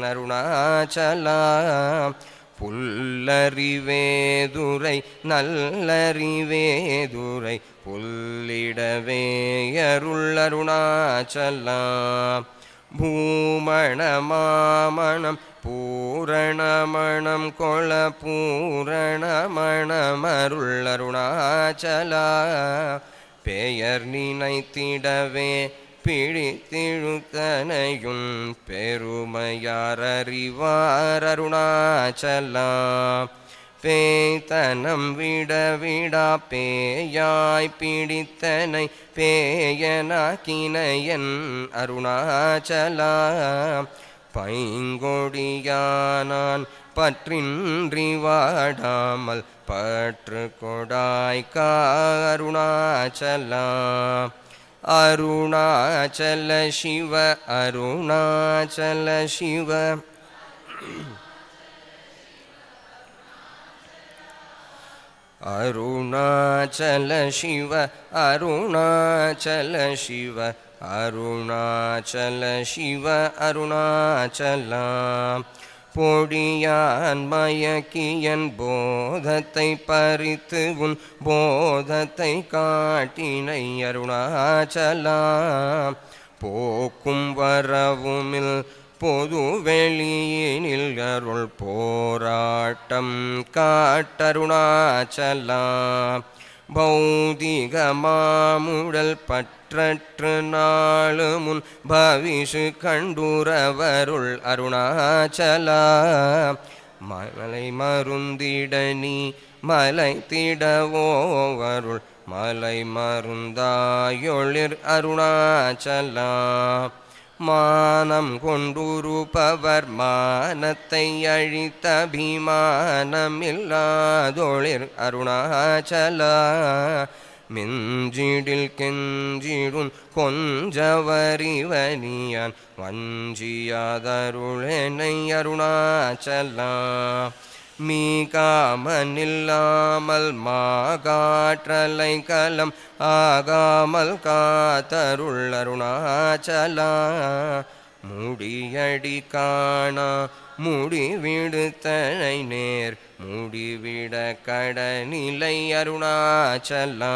அருணாச்சலா. புல்லறிவேதுரை நல்லறிவேதுரை புல்லிடவே அருள் அருணாச்சலா. பூமணமாமணம் பூரணமணம் கொள பூரணமணமருள் அருணாச்சலா. பெயர் நினைத்திடவே பிடித்திழுத்தனையும் பெருமையார் அறிவார் அருணாச்சலா. பேய்த்தனம் விடவிடா பேயாய் பிடித்தனை பேயனாக்கினையன் அருணாச்சலா. பைங்கொடியானான் பற்றின்றி வாடாமல் பற்று கொடாய்க்கா அருணாச்சலா. அருணாச்சல சிவ அருணாச்சல சிவ அருணாச்சல சிவ அருணாச்சல சிவ அருணாச்சல சிவ அருணாச்சலா. பொடியான் மயக்கியன் போதத்தை பறித்து உன் போதத்தை காட்டினை அருணாச்சலா. போக்கும் வரவுமில் பொது வெளியினில் அருள் போராட்டம் காட்டருணாச்சலா. பௌதிக மாமுடல் பற்றற்று நாளு முன் பவிஷு கண்டுரவருள் அருணாச்சலா. மலை மருந்திடனி மலை திடவோவருள் மலை மருந்தாயொளிர் அருணாச்சலா. மானம் கொண்டுருப்பவர் மானத்தை அழித்த அபிமானமில்லாதொளிர் அருணாச்சலா. மிஞ்சிடில் கெஞ்சிடும் கொஞ்சவரிவனியான் வஞ்சியாதருளெனை அருணாச்சலா. மீகாமனில்லாமல் மாகாற்றலை கலம் ஆகாமல் காத்தருள் அருணாச்சலா. முடியடி காணா முடிவிடுத்தனை நேர் முடிவிட கடநிலை அருணாச்சலா.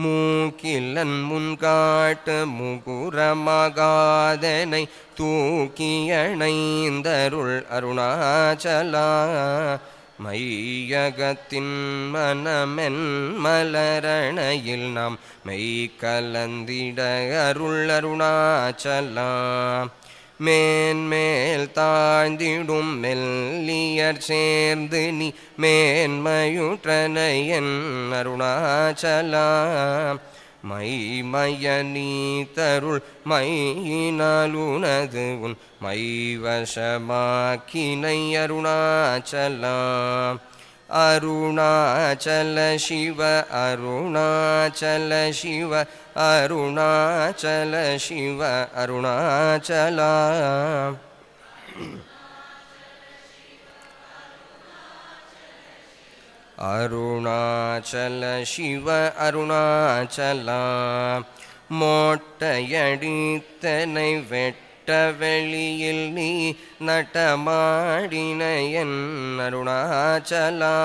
மூக்கிலன் முன்காட்டு முகுரமகாதனை தூக்கியணைந்தருள் அருணாச்சலா. மையகத்தின் மனமென் மலரணையில் நாம் மெய் கலந்திட அருள் அருணாச்சலா. மேன்மேல் தாழ்ந்திடும் மெல்லியர் சேர்ந்து நீ மேன்மையுற்றனையன் அருணாச்சலா. மைமய நீ தருள் மையினாலுனது உன் மைவசமாக்கினை அருணாச்சலா. அருணாச்சல சிவ அருணாச்சல சிவ அருணாச்சல சிவ அருணாச்சலா. அருணாச்சல சிவ அருணாச்சலா. மோட்டையடித்தனை வெட்ட வெளியில் நீ நட்டமாடினையன் அருணாச்சலா.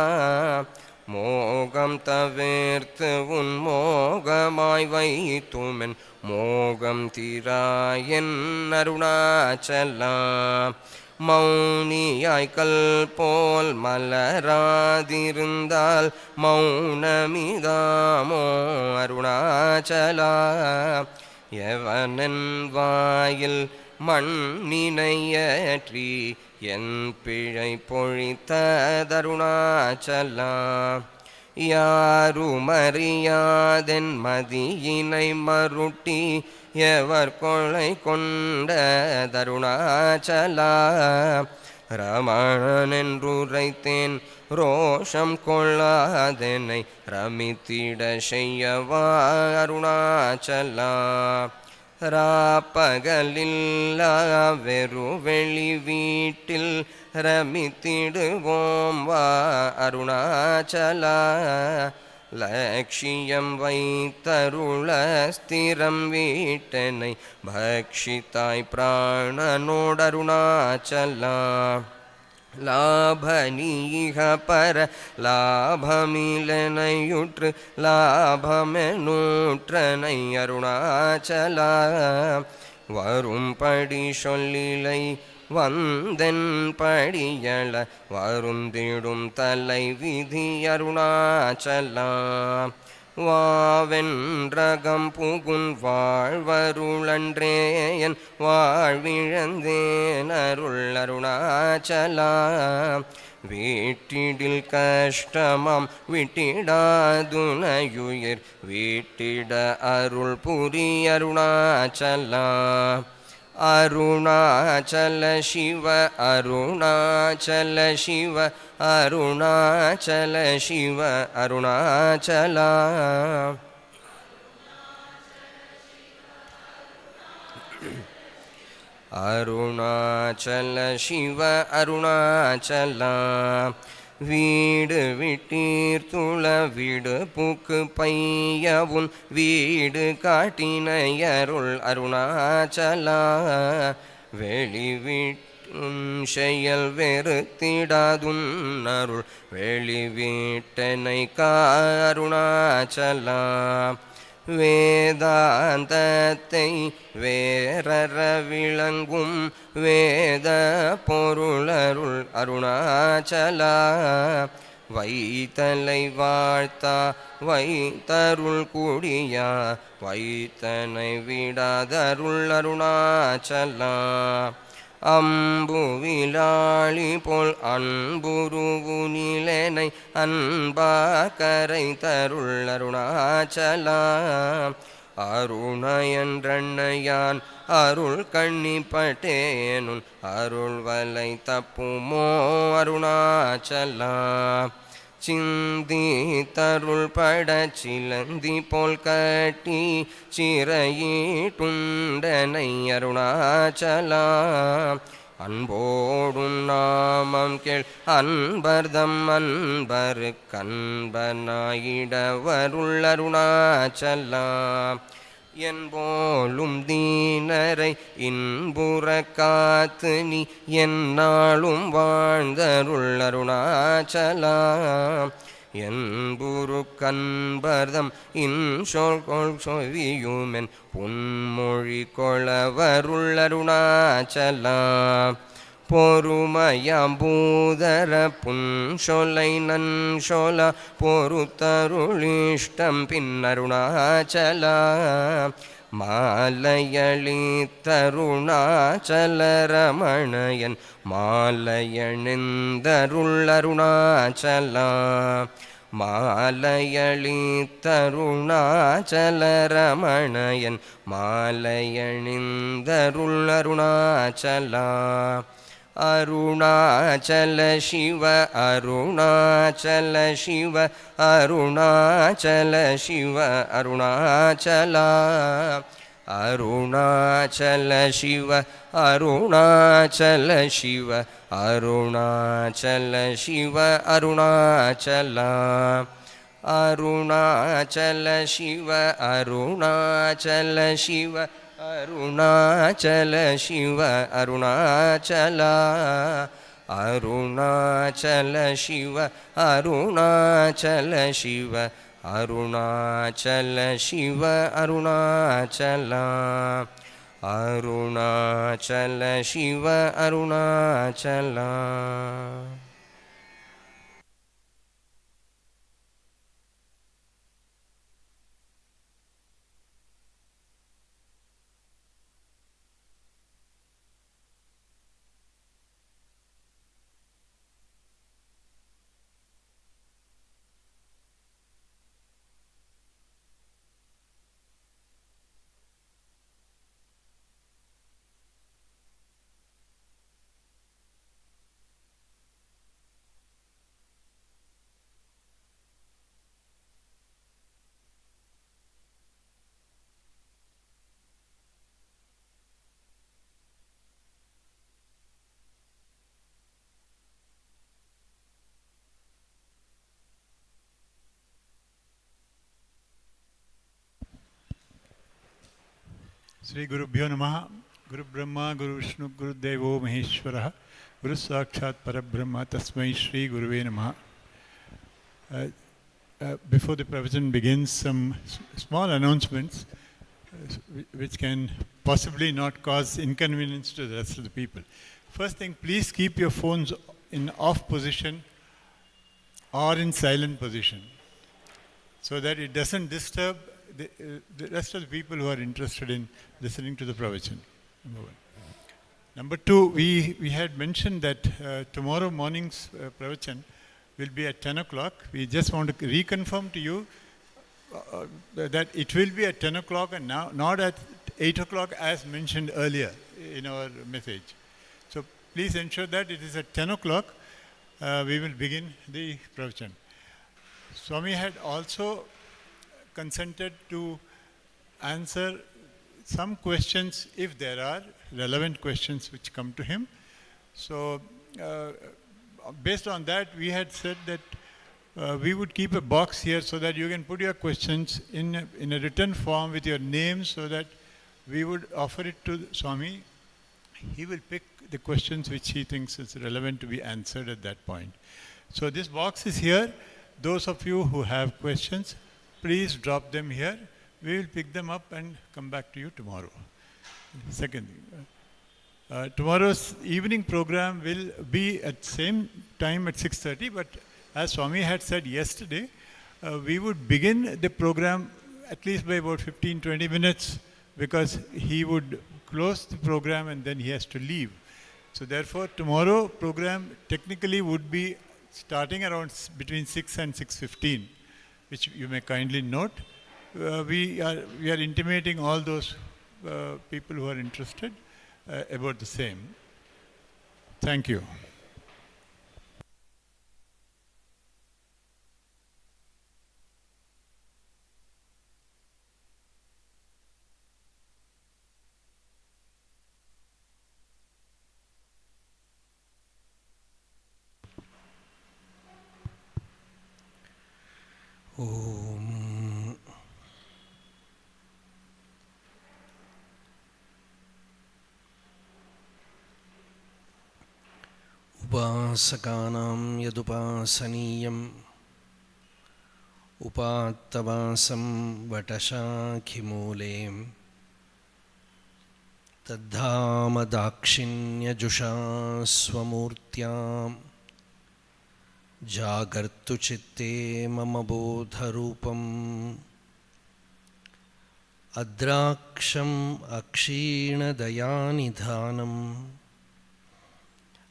மோகம் தவிர்த்து உன் மோகமாய் வைத்துமென் மோகம் தீராயன் அருணாச்சலா. மௌனியாய்கல் போல் மலராதிருந்தால் மௌனமிதாமோ அருணாச்சலா. எவனன் வாயில் மண்ணினையற்றி என் பிழை பொழித்ததருணாச்சலா. யாருமறியாதென் மதியினை மருட்டி எவர் கொலை கொண்ட தருணாச்சலா. ரமணன் என்றுரைத்தேன் ரோஷம் கொள்ளாதெனை ரமித்திட செய்யவா அருணாச்சலா. ராப்பகலில்லா வெறுவெளி வீட்டில் ரமித்திடுவோம் வா அருணாச்சலா. லட்சியம் வைத்தருள ஸ்திரம் வீட்டனை பக்ஷித்தாய் பிராணனோடருணாச்சலா லாபனீக பர லாபமிலனையுற்று லாபமெனூற்றனை அருணாச்சலா வரும்படி சொல்லிலை வந்தென் படியள வருந்திடும் தலை விதி அருணாச்சலா வாவென்றகம் புகுன் வாழ்வருளன்றேயன் வாழ்விழந்தேன் அருள் அருணாச்சலா வீட்டிடில் கஷ்டமாம் விட்டிடாதுனையுயிர் வீட்டிட அருள் புரி அருணாச்சலா அருணாச்சல சிவ அருணாச்சல சிவ அருணாச்சல சிவ அருணாச்சலா அருணாச்சல சிவ அருணாச்சலா வீடு விட்டீர்த்துள வீடு பூக்கு பையவுன் வீடு காட்டினையருள் அருணாச்சலா வெளிவிட்டும் செயல் வெறுத்திடாதுன் அருள் வெளிவிட்டனை அருணாச்சலா வேதாந்தத்தை வேறற விளங்கும் வேத பொருளருள் அருணாச்சலா வைத்தலை வாழ்த்தா வைத்தருள் கூடியா வைத்தனை விடாதருள் அருணாச்சலா அம்புவிலாளி போல் அன்புருவுனிலனை அன்பா கரை தருள் அருணாச்சலா அருணயன்றண்ணையான் அருள் கண்ணிப்பட்டேனுன் அருள் வலை தப்புமோ அருணாச்சலா சிந்தி தருள் பட சிலந்தி போல் கட்டி சிறையீட்டுண்டனை அருணாச்சலா அன்போடும் நாமம் கேள் அன்பர்தம் அன்பரு கண்பனாயிடவருள் அருணாச்சலா என்போலும் தீனரை இன்புற காத்து நீ என்னாலும் வாழ்ந்தருள் அருணாச்சலா என்புரு கண்பர்தம் இன்சொல் கொள் சொவியுமென் புன்மொழி கொளவருள் அருணாச்சலா பொறுமையாம் பூதர புன்சொலை நன்சொல பொறுத்தருளிஷ்டம் பின்னருணாச்சலா மாலையளித்தருணாச்சல ரமணயன் மாலையணிந்தருள் அருணாச்சலா மாலையளித்தருணாச்சல ரமணயன் மாலையணிந்தருள் அருணாச்சலா அருணாச்சல சிவ அருணாச்சல சிவ அருணாச்சல சிவ அருணாச்சலா அருணாச்சல சிவ அருணாச்சல சிவ அருணாச்சல சிவ அருணாச்சலா அருணாச்சல சிவ அருணாச்சல சிவ அருணாச்சல சிவ அருணாச்சலா அருணாச்சல சிவ அருணாச்சல சிவ அருணாச்சல சிவ அருணாச்சலா அருணாச்சல சிவ Arunachala. Sri Gurubhyo Namaha. Guru Brahma, Guru Vishnu, Guru Devo Maheshwara, Guru Sakshat Parabrahma, Tasmai Shri Guruve Namaha. Before the pravachan begins, some small announcements which can possibly not cause inconvenience to the rest of the people. First thing, please keep your phones in off position or in silent position so that it doesn't disturb the rest of the people who are interested in listening to the pravachan. Number one. Number two, we had mentioned that tomorrow morning's pravachan will be at 10 o'clock. We just want to reconfirm to you that it will be at 10 o'clock and now not at 8 o'clock as mentioned earlier in our message. So please ensure that it is at 10 o'clock. We will begin the pravachan. Swami had also consented to answer some questions if there are relevant questions which come to him. So based on that, we had said that we would keep a box here so that you can put your questions in a written form with your name so that we would offer it to Swami. He will pick the questions which he thinks is relevant to be answered at that point. So this box is here. Those of you who have questions, please drop them here. We will pick them up and come back to you tomorrow. Second thing, tomorrow's evening program will be at same time at 6:30, but as Swami had said yesterday, we would begin the program at least by about 15-20 minutes because he would close the program and then he has to leave. So therefore, tomorrow program technically would be starting around between 6 and 6:15, which you may kindly note. We are intimating all those people who are interested about the same. Thank you. उपासकानां यदुपासनीयम् उपात्तवासं वटशाखिमूले तद्धाम दाक्षिण्यजुषा स्वमूर्त्यां जागर्तु चित्ते मम बोधरूपम् अद्राक्षम् अक्षीणदयानिधानम्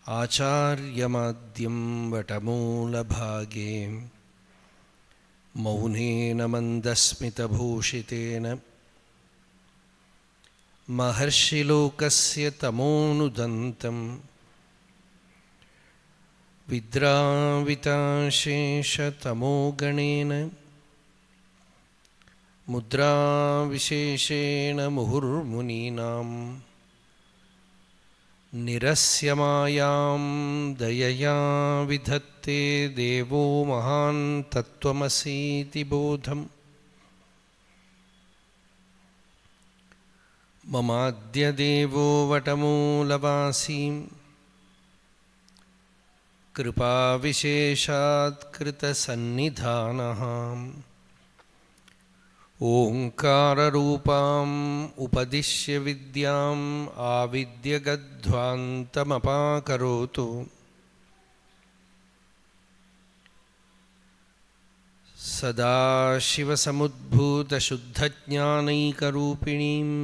आचार्यमाद्यं वटमूलभागे मौनेन मन्दस्मितभूषितेन महर्षिलोकस्य तमोनुदन्तं विद्राविताशेषतमोगणेन मुद्राविशेषेण मुहुर्मुनीनां निरस्यमायां दयया विधत्ते देवो महान् तत्त्वमसीति बोधम् ममाद्य देवो वटमूलवासी कृपाविशेषात्कृतसन्निधानः ओंकाररूपाम् उपदिश्य विद्याम् आविद्यगध्वान्तमपाकरोतु सदाशिवसमुद्भूतशुद्धज्ञानैकरूपिणीम्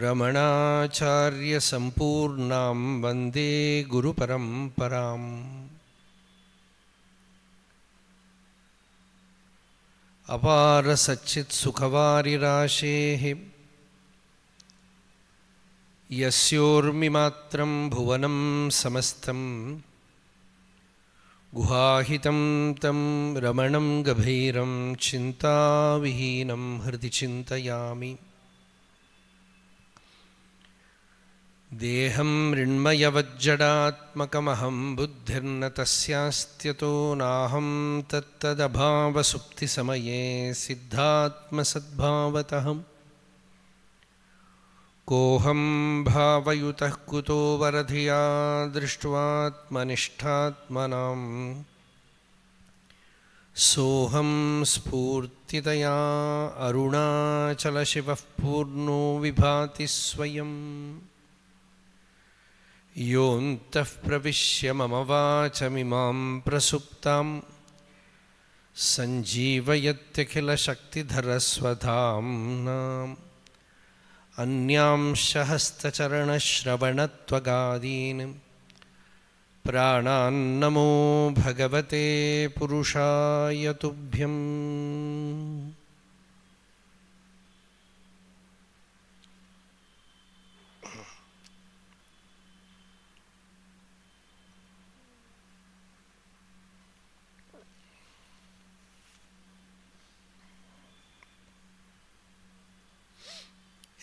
रमणाचार्यसम्पूर्णां वन्दे गुरुपरम्पराम् अपार सच्चित् सुखवारिराशेः यस्योर्मिमात्रं भुवनं समस्तं गुहाहितं तं रमणं गभीरं चिन्ताविहीनं हृदि चिन्तयामि देहं मृण्मयवज्जडात्मकमहं बुद्धिर्न तस्यास्त्यतो नाहं तत्तदभावसुप्तिसमये सिद्धात्मसद्भावतः कोऽहं भावयुतः कुतो वरधिया दृष्ट्वात्मनिष्ठात्मनाम् सोऽहं स्फूर्तितया अरुणाचलशिवः पूर्णो विभाति स्वयम् योऽन्तः प्रविश्य मम वाचमिमां प्रसुप्तां सञ्जीवयत्यखिलशक्तिधरस्वधाम्नाम् अन्यांश हस्तचरणश्रवणत्वगादीन् प्राणान्नमो भगवते पुरुषाय तुभ्यम्.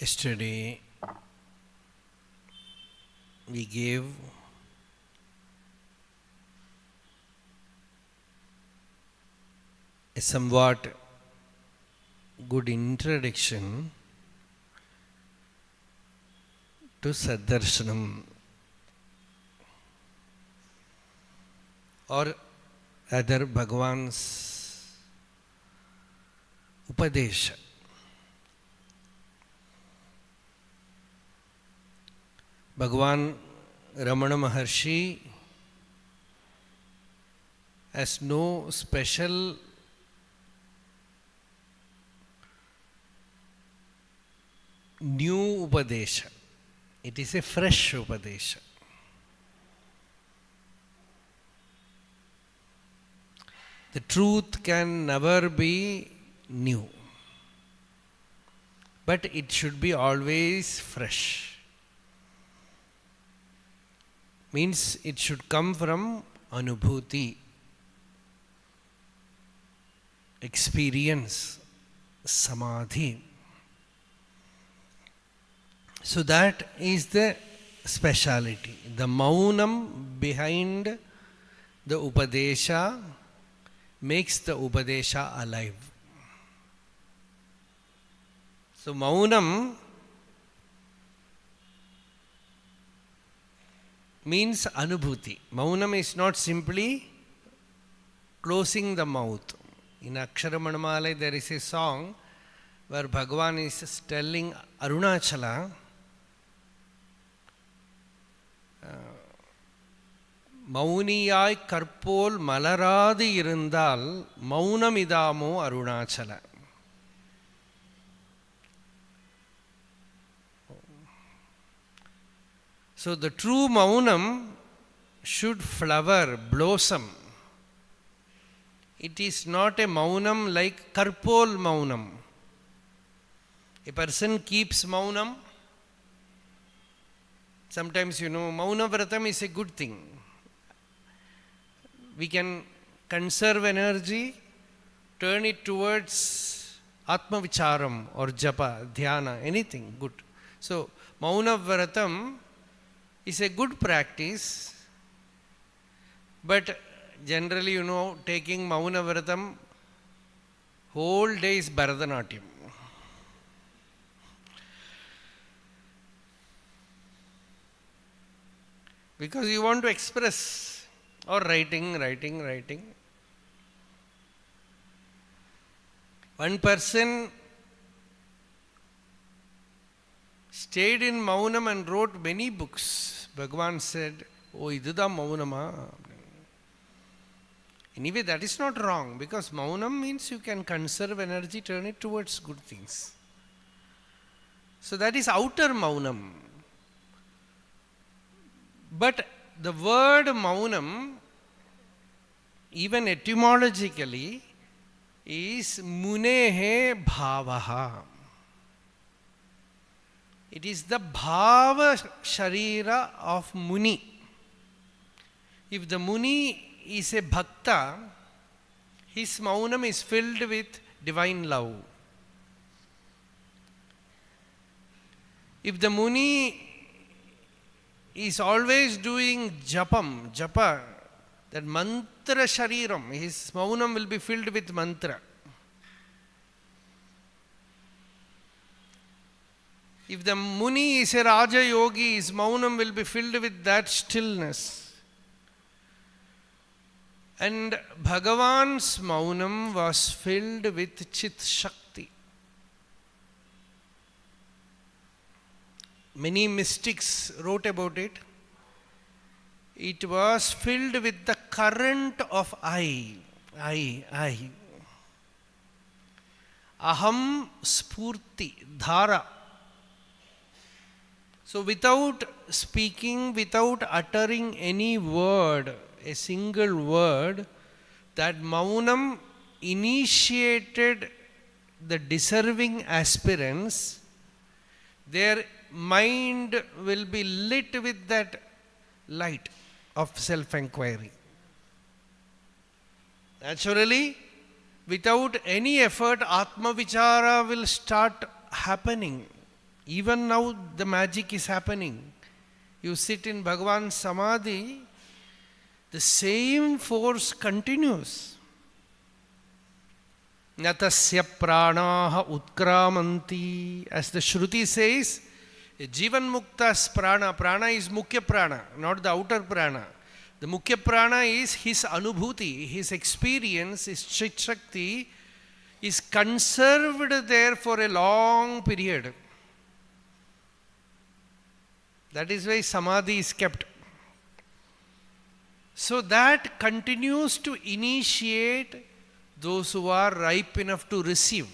Yesterday we gave a somewhat good introduction to Saddarsanam, or rather Bhagavan's Upadesha. Bhagavan Ramana Maharshi has no special new Upadesha. It is a fresh Upadesha. The truth can never be new, but it should be always fresh. Means it should come from anubhuti, experience, samadhi. So that is the speciality. The Mounam behind the Upadesha makes the Upadesha alive. So Mounam means anubhuti. Mounam is not simply closing the mouth. In Aksharamanamalai there is a song where Bhagavan is telling Arunachala, மௌனியாய் கற்போல் மலராது இருந்தால் மௌனமிதாமோ Arunachal. So the true Mounam should flower, blossom. It is not a Mounam like Karpol Mounam. A person keeps Mounam. Sometimes, Mauna Vratam is a good thing. We can conserve energy, turn it towards Atma Vicharam or Japa, Dhyana, anything good. So, Mauna Vratam is a good practice, but generally, taking Mauna Vratam, whole day is Bharatanatyam. Because you want to express, or writing. One person stayed in Mounam and wrote many books. Bhagavan said, "Oh, idudha Mounama." Anyway, that is not wrong, because Mounam means you can conserve energy, turn it towards good things. So that is outer Mounam. But the word Mounam, even etymologically, is munehe bhavaha. It is the bhava sharira of Muni. If the Muni is a bhakta, his Mounam is filled with divine love. If the Muni is always doing japa, that mantra shariram, his Mounam will be filled with mantra. If the Muni is a Raja Yogi, his Mounam will be filled with that stillness. And Bhagavan's Mounam was filled with Chit Shakti. Many mystics wrote about it. It was filled with the current of I. Aham Spurti, Dhara. So without speaking, without uttering any word, a single word, that Mounam initiated the deserving aspirants. Their mind will be lit with that light of self-enquiry. Naturally, without any effort, Atma Vichara will start happening. Even now the magic is happening. You sit in Bhagavan's Samadhi, the same force continues. Natasya pranaha utkramanti. As the Shruti says, a Jivan Mukta's prana. Prana is Mukhya prana, not the outer prana. The Mukhya prana is his anubhuti, his experience, his Chit Shakti is conserved there for a long period. That is why Samadhi is kept. So that continues to initiate those who are ripe enough to receive.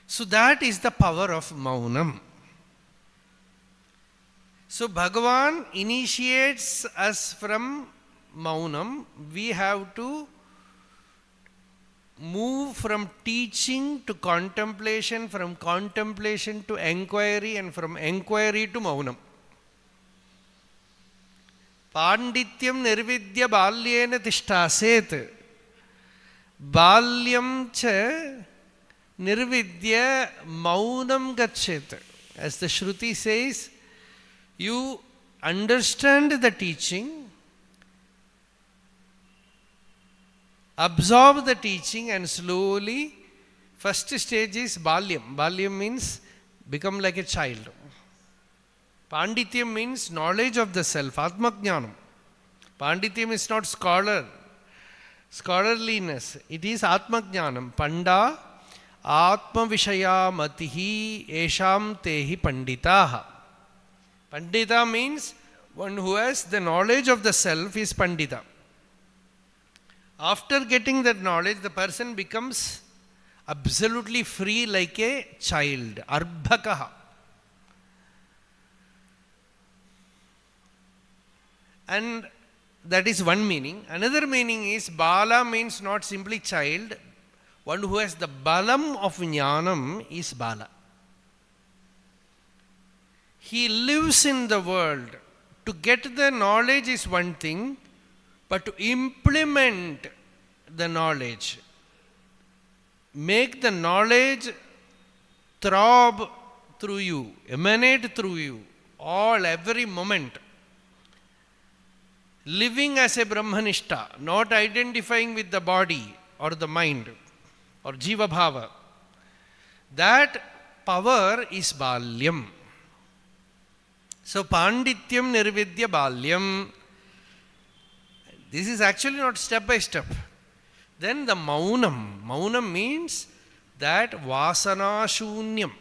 So that is the power of Mounam. So Bhagavan initiates us from Mounam. We have to move from teaching to contemplation, from contemplation to enquiry, and from enquiry to Mounam. Pandityam nirvidya balyena tishtaset. Balyam cha nirvidya Mounam gachet. As the Shruti says, you understand the teaching, absorb the teaching, and slowly, first stage is Balyam. Balyam means become like a child. Pandityam means knowledge of the self, Atmajnanam. Pandityam is not scholarliness. It is Atmajnanam. Panda Atma Vishaya Matihi Esham Tehi Panditaha. Pandita means one who has the knowledge of the self is Pandita. After getting that knowledge, the person becomes absolutely free like a child. Arbhakaha. And that is one meaning. Another meaning is Bala means not simply child. One who has the balam of jnanam is Bala. He lives in the world. To get the knowledge is one thing, but to implement the knowledge, make the knowledge throb through you, emanate through you, every moment. Living as a Brahmanishta, not identifying with the body or the mind or Jiva Bhava. That power is Balyam. So Pandityam Nirvidya Balyam. This is actually not step by step. Then the Mounam. Mounam means that Vasana Shunyam.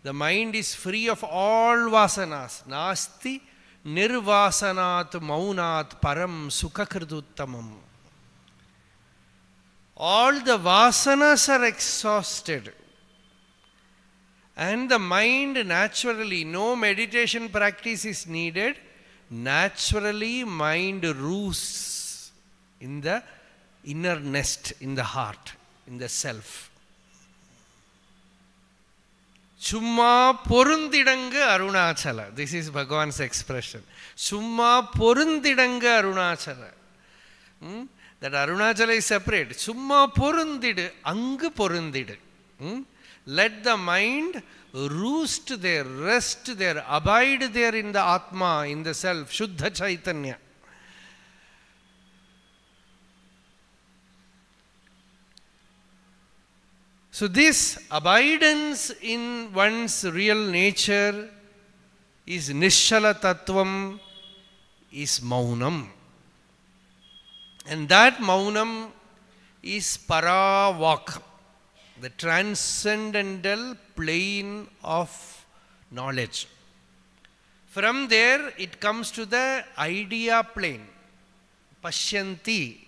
The mind is free of all vasanas. Nasti Nirvasanat Maunat Param Sukhakriduttamam. All the vasanas are exhausted. And the mind naturally, no meditation practice is needed. Naturally, mind roosts in the inner nest, in the heart, in the self. Chumma porundidanga arunachala. This is Bhagavan's expression. Chumma porundidanga arunachala. That Arunachala is separate. Chumma porundid, anga porundid. Let the mind roost there, rest there, abide there in the Atma, in the self, Shuddha Chaitanya. So this abidance in one's real nature is Nishala Tattvam, is Mounam. And that Mounam is Paravak, the transcendental plane of knowledge. From there it comes to the idea plane, Pashyanti,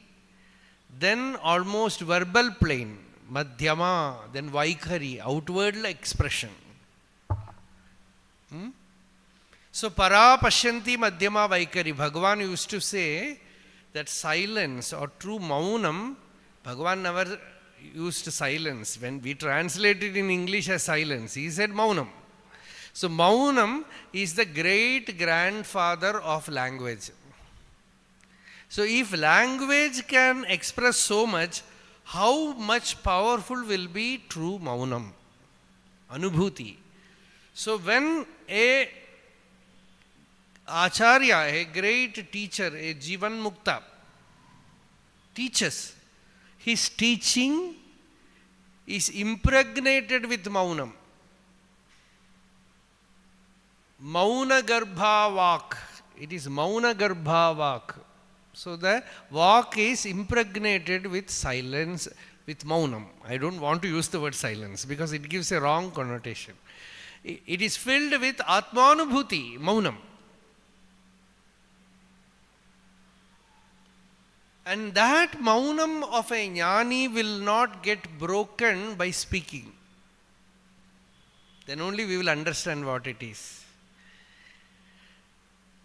then almost verbal plane, Madhyama, then Vaikhari, outward expression. So Para, Pashyanti, Madhyama, Vaikhari. Bhagavan used to say that silence or true Maunam, Bhagavan never used silence. When we translate it in English as silence, he said Maunam. So Maunam is the great grandfather of language. So if language can express so much, how much powerful will be true Maunam, Anubhuti. So when a Acharya, a great teacher, a Jivan Mukta, teaches, his teaching is impregnated with Maunam. Mauna Garbha Vak. It is Mauna Garbha Vak. So the Vak is impregnated with silence, with Maunam. I don't want to use the word silence because it gives a wrong connotation. It is filled with Atmanubhuti, Maunam. And that Maunam of a Jnani will not get broken by speaking. Then only we will understand what it is.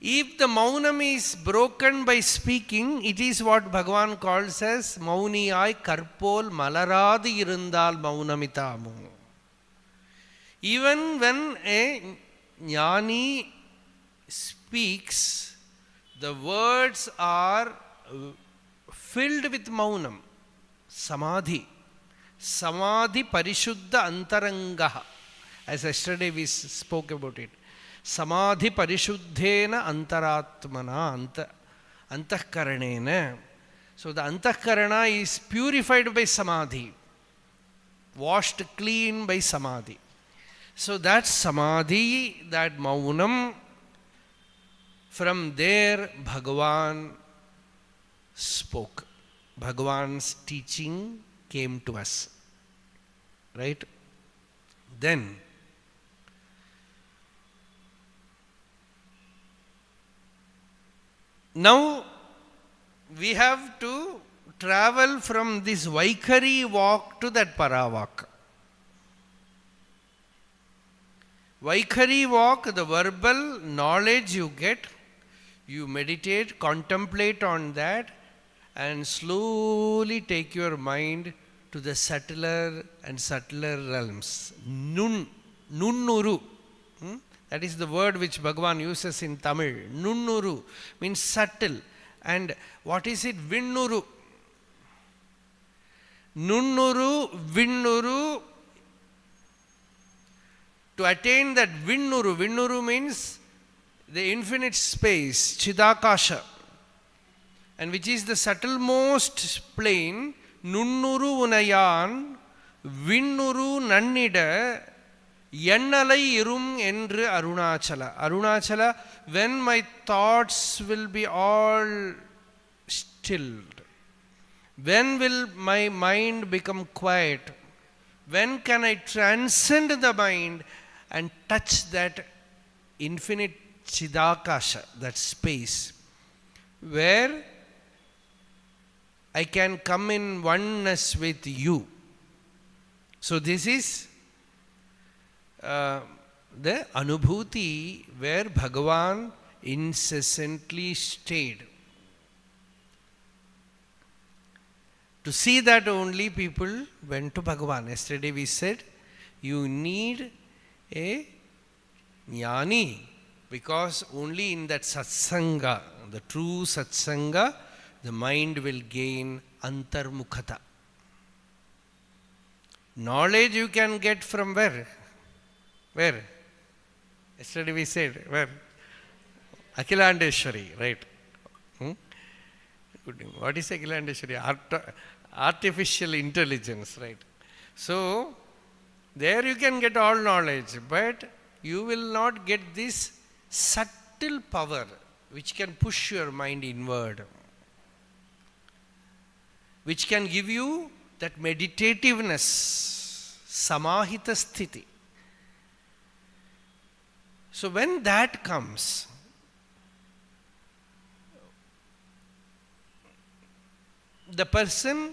If the Maunam is broken by speaking, it is what Bhagavan calls as Mauniyai Karpol Malaradi Irundal Maunamitamu. Even when a Jnani speaks, the words are filled with Maunam, Samadhi. Samadhi Parishuddha Antarangaha. As yesterday we spoke about it. Samadhi Parishuddhena Antaratmana Antahkaranena. So the Antahkarana is purified by Samadhi, washed clean by Samadhi. So that Samadhi, that Maunam, from there Bhagavan spoke. Bhagavan's teaching came to us. Right? Then now we have to travel from this Vaikhari walk to that Paravak. Vaikhari walk, the verbal knowledge you get, you meditate, contemplate on that, and slowly take your mind to the subtler and subtler realms. Nunnuru. That is the word which Bhagavan uses in Tamil. Nunnuru means subtle. And what is it? Vinnuru. Nunnuru, Vinnuru. To attain that Vinnuru, Vinnuru means the infinite space, Chidakasha. And which is the subtlemost plane, Nunnuru Unayan, Vinnuru Nannida, Yannalai Irum Endru Arunachala. Arunachala, when my thoughts will be all stilled, when will my mind become quiet, when can I transcend the mind and touch that infinite Chidakasha, that space, where I can come in oneness with you. So this is the Anubhuti where Bhagavan incessantly stayed. To see that only people went to Bhagavan. Yesterday we said you need a Jnani, because only in that Satsanga, the true Satsanga, the mind will gain Antarmukhata. Knowledge you can get from where? Where? Yesterday we said, where? Akhilandeshwari, right? What is Akhilandeshwari? Artificial intelligence, right? So, there you can get all knowledge, but you will not get this subtle power which can push your mind inward, which can give you that meditativeness, samahita sthiti. So when that comes, the person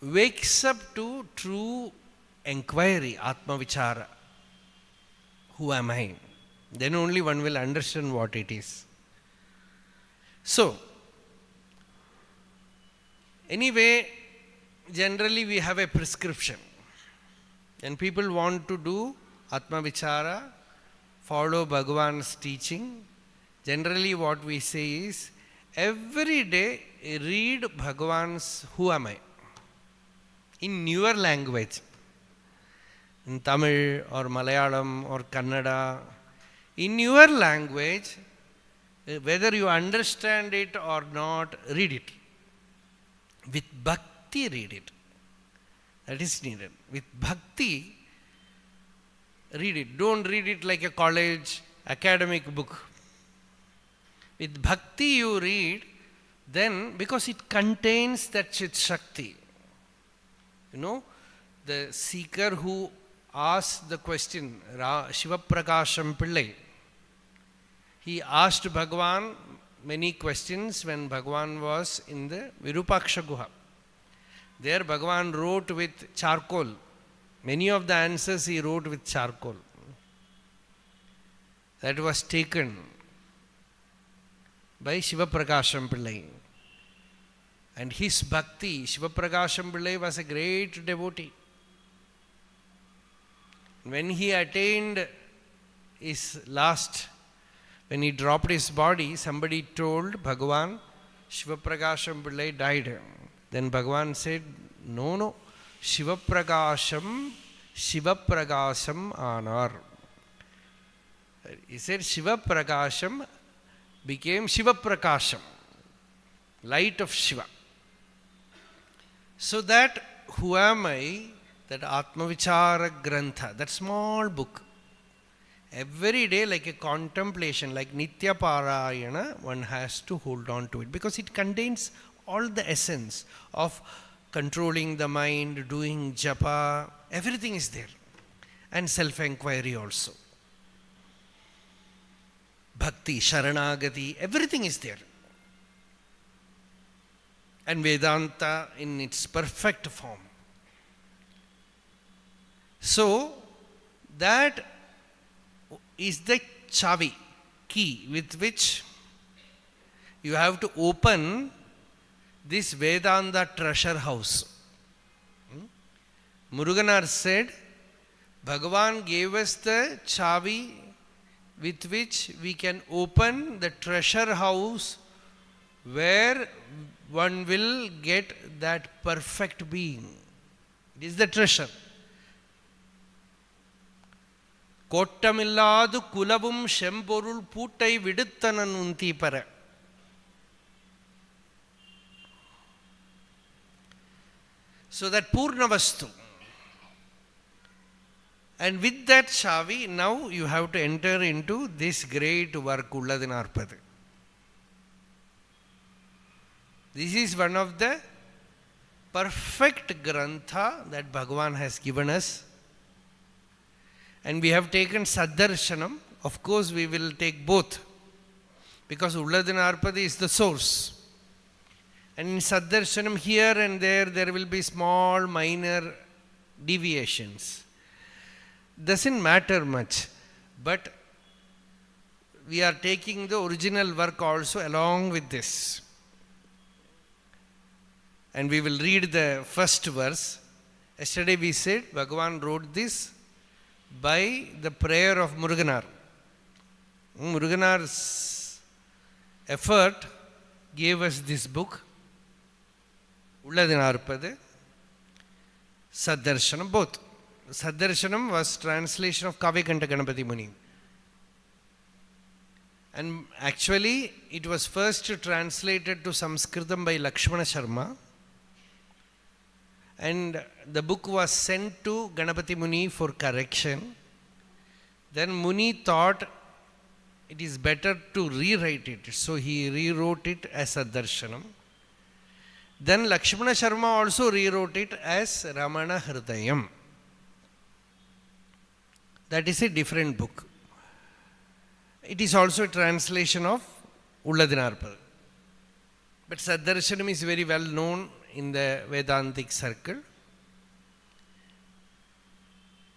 wakes up to true enquiry, Atma Vichara. Who am I? Then only one will understand what it is. So, anyway, generally we have a prescription. And people want to do Atma Vichara, follow Bhagavan's teaching. Generally what we say is, every day read Bhagavan's Who Am I? In your language. In Tamil or Malayalam or Kannada. In your language, whether you understand it or not, read it. With bhakti, read it. That is needed. With bhakti, read it. Don't read it like a college academic book. With bhakti you read, then because it contains that Chit Shakti. You know, the seeker who asked the question, Shiva Prakasham Pillai, he asked Bhagavan many questions when Bhagavan was in the Virupaksha Guha. There Bhagavan wrote with charcoal. Many of the answers he wrote with charcoal. That was taken by Shiva Prakasham Pillai. And his bhakti, Shiva Prakasham Pillai was a great devotee. When he attained his last, when he dropped his body, somebody told Bhagavan, Shiva Prakasham Pillai died. Then Bhagavan said, no, Shiva Prakasham Anar. He said Shiva Prakasham became Shiva Prakasham, light of Shiva. So that Who Am I, that Atma Vichara Grantha, that small book, every day like a contemplation, like Nitya Parayana, one has to hold on to it because it contains all the essence of controlling the mind, doing japa, everything is there. And self-enquiry also. Bhakti, Sharanagati, everything is there. And Vedanta in its perfect form. So, that is the chavi, key with which you have to open this Vedanta treasure house. Muruganar said, Bhagavan gave us the chavi with which we can open the treasure house where one will get that perfect being. It is the treasure. Kottamilladu kulavum shemporul pootai viduttananunti para. So that Purnavastu. And with that chavi, now you have to enter into this great work, Ulladu Narpadu. This is one of the perfect grantha that Bhagavan has given us. And we have taken Saddarsanam. Of course, we will take both. Because Ulladu Narpadu is the source. And in Saddarsanam, here and there will be small, minor deviations. Doesn't matter much. But we are taking the original work also along with this. And we will read the first verse. Yesterday we said Bhagavan wrote this by the prayer of Muruganar. Muruganar's effort gave us this book, Ulladu Narpadu, Saddarsanam, both. Saddarsanam was translation of Kavyakanta Ganapati Muni. And actually, it was first translated to Sanskritam by Lakshmana Sharma. And the book was sent to Ganapati Muni for correction. Then Muni thought it is better to rewrite it. So he rewrote it as Saddarsanam. Then Lakshmana Sharma also rewrote it as Ramana Hridayam. That is a different book. It is also a translation of Ulladu Narpadu. But Saddarsanam is very well known in the Vedantic circle.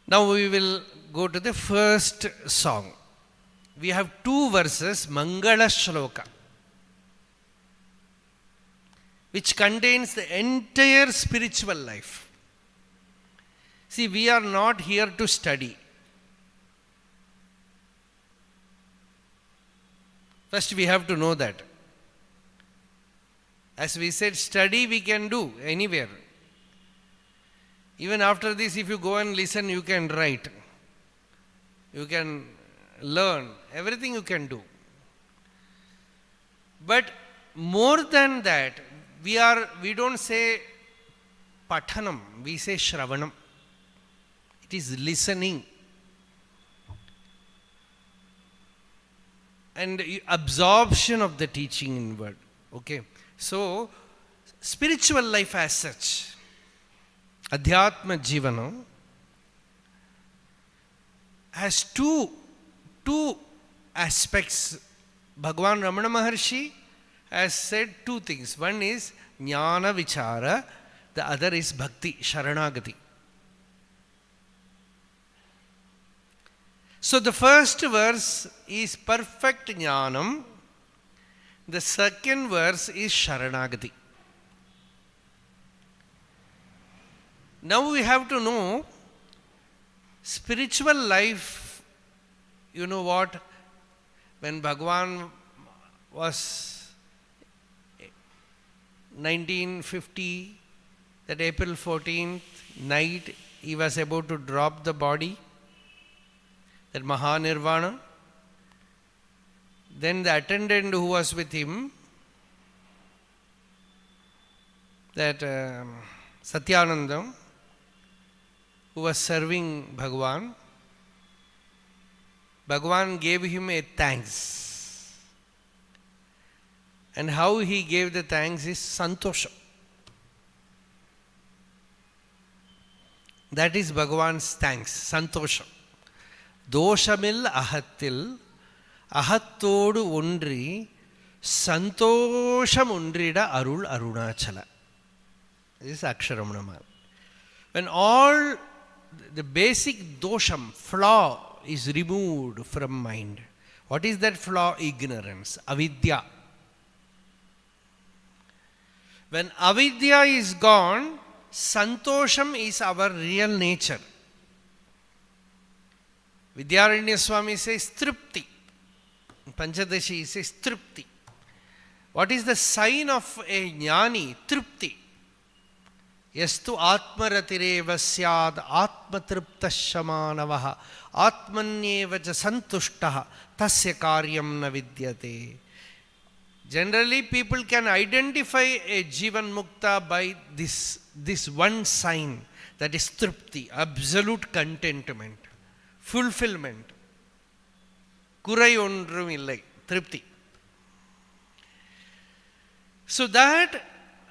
Now we will go to the first song. We have 2 verses, Mangala Sloka, which contains the entire spiritual life. See, we are not here to study. First, we have to know that. As we said, study we can do anywhere. Even after this, if you go and listen, you can write. You can learn. Everything you can do. But more than that, we don't say pathanam, we say shravanam. It is listening. And absorption of the teaching inward. Okay. So, spiritual life as such, Adhyatma Jivana, has two aspects. Bhagavan Ramana Maharshi has said 2 things. One is Jnana Vichara, the other is Bhakti, Sharanagati. So the first verse is perfect Jnanam. The second verse is Sharanagati. Now we have to know spiritual life. You know what? When Bhagavan was 1950, that April 14th night, he was about to drop the body, that Mahanirvana. Then the attendant who was with him, that Satyanandam, who was serving Bhagavan, Bhagavan gave him a thanks. And how he gave the thanks is Santosha. That is Bhagavan's thanks, Santosha. Doshamil ahattil ahattodu ondri santosham ondrida arul arunachala. This is Aksharamanamalai. When all the basic dosham, flaw is removed from mind. What is that flaw? Ignorance, avidya. When avidya is gone, santosham is our real nature. Vidyaranya Swami says tripti. Panchadashi says tripti. What is the sign of a jnani? Tripti. Yastu atmaratireva syad atmatriptashamanavaha atmanyevaja santushtaha tasya karyam na vidyate. Generally, people can identify a Jivan Mukta by this one sign, that is tripti, absolute contentment, fulfillment. Kurai ondrum illai, tripti. So that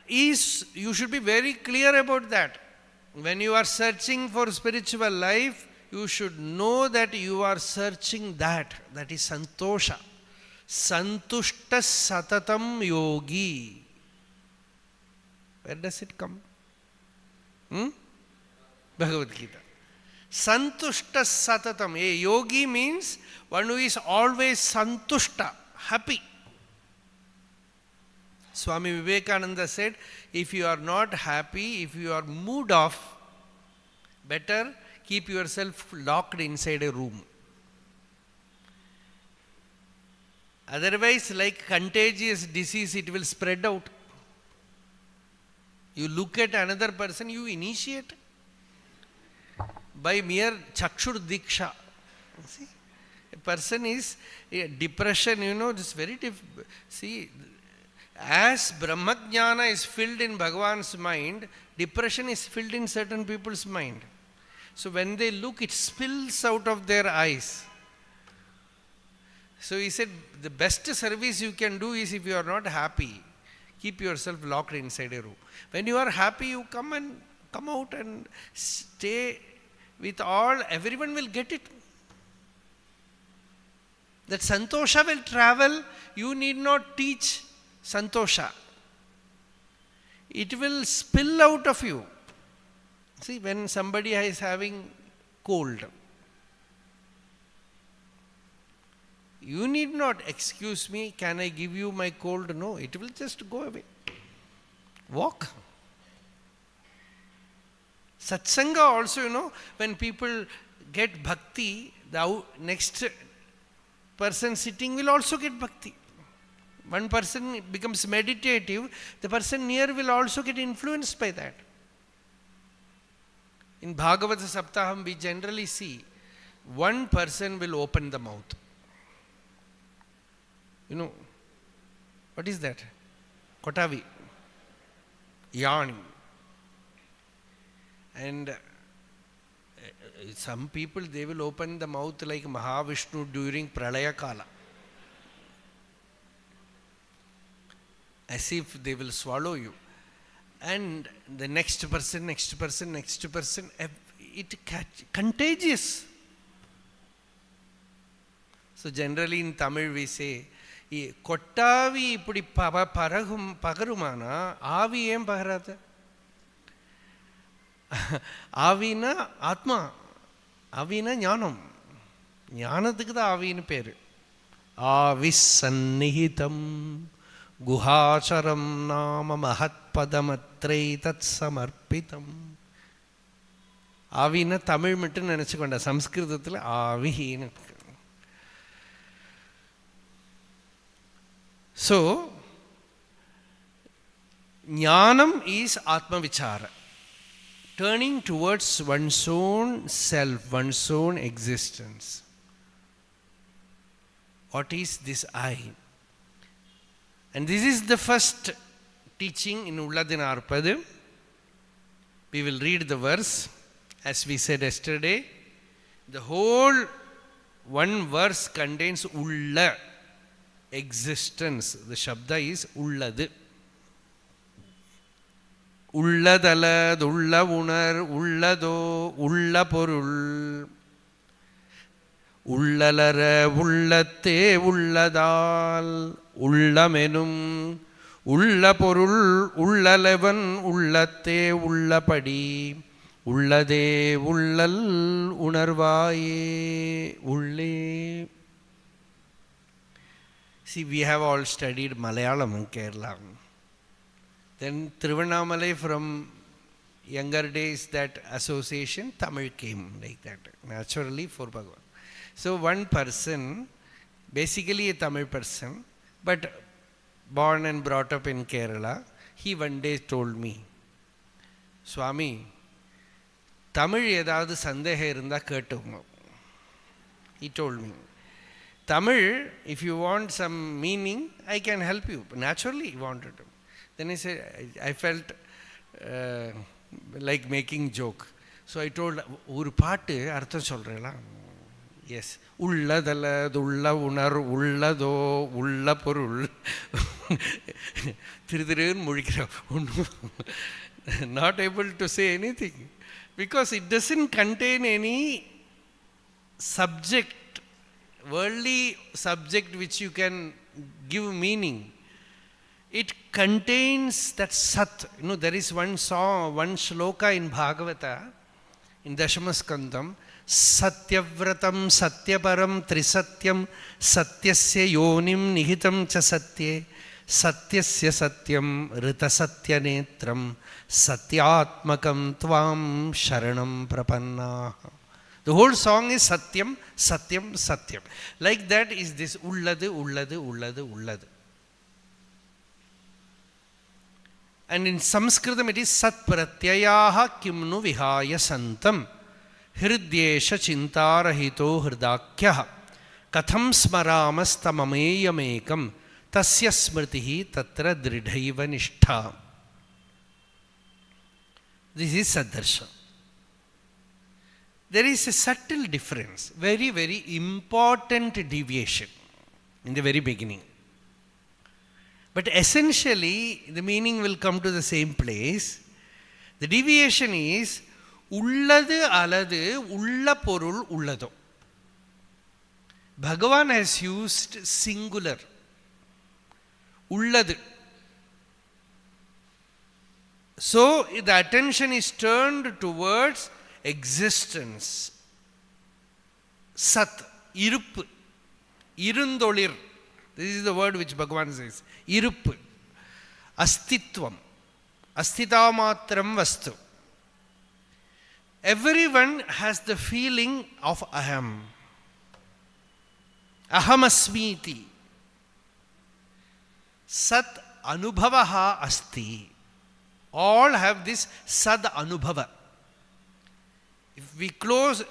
is, you should be very clear about that. When you are searching for spiritual life, you should know that you are searching that is santosha. Santushta satatam yogi. Where does it come? Bhagavad Gita. Santushta satatam. A yogi means one who is always santushta, happy. Swami Vivekananda said, if you are not happy, if you are mood off, better keep yourself locked inside a room. Otherwise, like contagious disease, it will spread out. You look at another person, you initiate by mere chakshur diksha. See, a person is depression, it's very difficult. See, as Brahmajnana is filled in Bhagavan's mind, depression is filled in certain people's mind. So when they look, it spills out of their eyes. So he said, the best service you can do is, if you are not happy, keep yourself locked inside a room. When you are happy, you come out and stay with all, everyone will get it. That santosha will travel, you need not teach santosha. It will spill out of you. See, when somebody is having cold, you need not, excuse me, can I give you my cold? No, it will just go away. Walk. Satsanga also, when people get bhakti, the next person sitting will also get bhakti. One person becomes meditative, the person near will also get influenced by that. In Bhagavata Saptaham, we generally see one person will open the mouth. What is that? Kotavi. Yarning. And some people, they will open the mouth like Mahavishnu during Pralaya Kala. As if they will swallow you. And the next person, it contagious. So generally in Tamil we say, Kottavi ipudi pagarumana, avi em pagarata? Avina Atma, Avina Jnanam. Jnanathukku da avinu peru. Avisannihitam guhacharam nama mahatpadamatrei tat samarpitam. Avina Tamil mittu nenachukonda, Sanskridathila avihinu. So, Jnanam is Atma Vichara. Turning towards one's own self, one's own existence. What is this I? And this is the first teaching in Ulladu Narpadu. We will read the verse. As we said yesterday, the whole one verse contains Ulla, existence. The Shabda is Ulladu. Ulladalad, Ullavunar, Ullado, Ullaporul, Ullalara, Ullate, Ulladal, Ullamenum, Ullaporul, Ullalevan, Ullate, Ullapadi, Ullade, Ullal, Unarvaye, Ulle. See, we have all studied Malayalam in Kerala. Then Trivanamalai, from younger days, that association, Tamil came like that, naturally for Bhagavan. So one person, basically a Tamil person, but born and brought up in Kerala, he one day told me, Swami, Tamil edavadhu sandeha irundha kettunga. He told me, Tamil, if you want some meaning, I can help you. Naturally, he wanted to. Then I said, I felt like making joke. So I told, Uru paattu artham solrela. Yes. Ulladala, ulla unar, ullado, ulla porul. Thiruthirun muzhikira. Not able to say anything. Because it doesn't contain any subject, worldly subject which you can give meaning. It contains that Sat. There is one song, one Sloka in Bhagavata, in Dashamaskandam, Satyavratam Satyaparam Trisatyam Satyasya Yonim Nihitam Cha Satye Satyasya Satyam Rita Satyanetram Satyatmakam Tvam Sharanam Prapanna. The whole song is Satyam, Satyam, Satyam. Like that is this Ulladu, Ulladu, Ulladu, Ulladu. And in Sanskritam it is Sat Pratyayaha Kimnu Vihaya Santam Hridyesha Chintarahito Hridakyaha Katham Smaramastamameyamekam tasya smritihi tatra dridhaiva nishtha. This is Saddarshan. There is a subtle difference, very, very important deviation in the very beginning. But essentially, the meaning will come to the same place. The deviation is Ulladu aladu ulla porul ullado. Bhagavan has used singular. Ulladu. So the attention is turned towards existence. Sat, irup, irundolir. This is the word which Bhagavan says. Irup, astitvam, astitamatram vastu. Everyone has the feeling of aham. Ahamasmiti. Sat anubhavaha asti. All have this sad anubhava. If we close,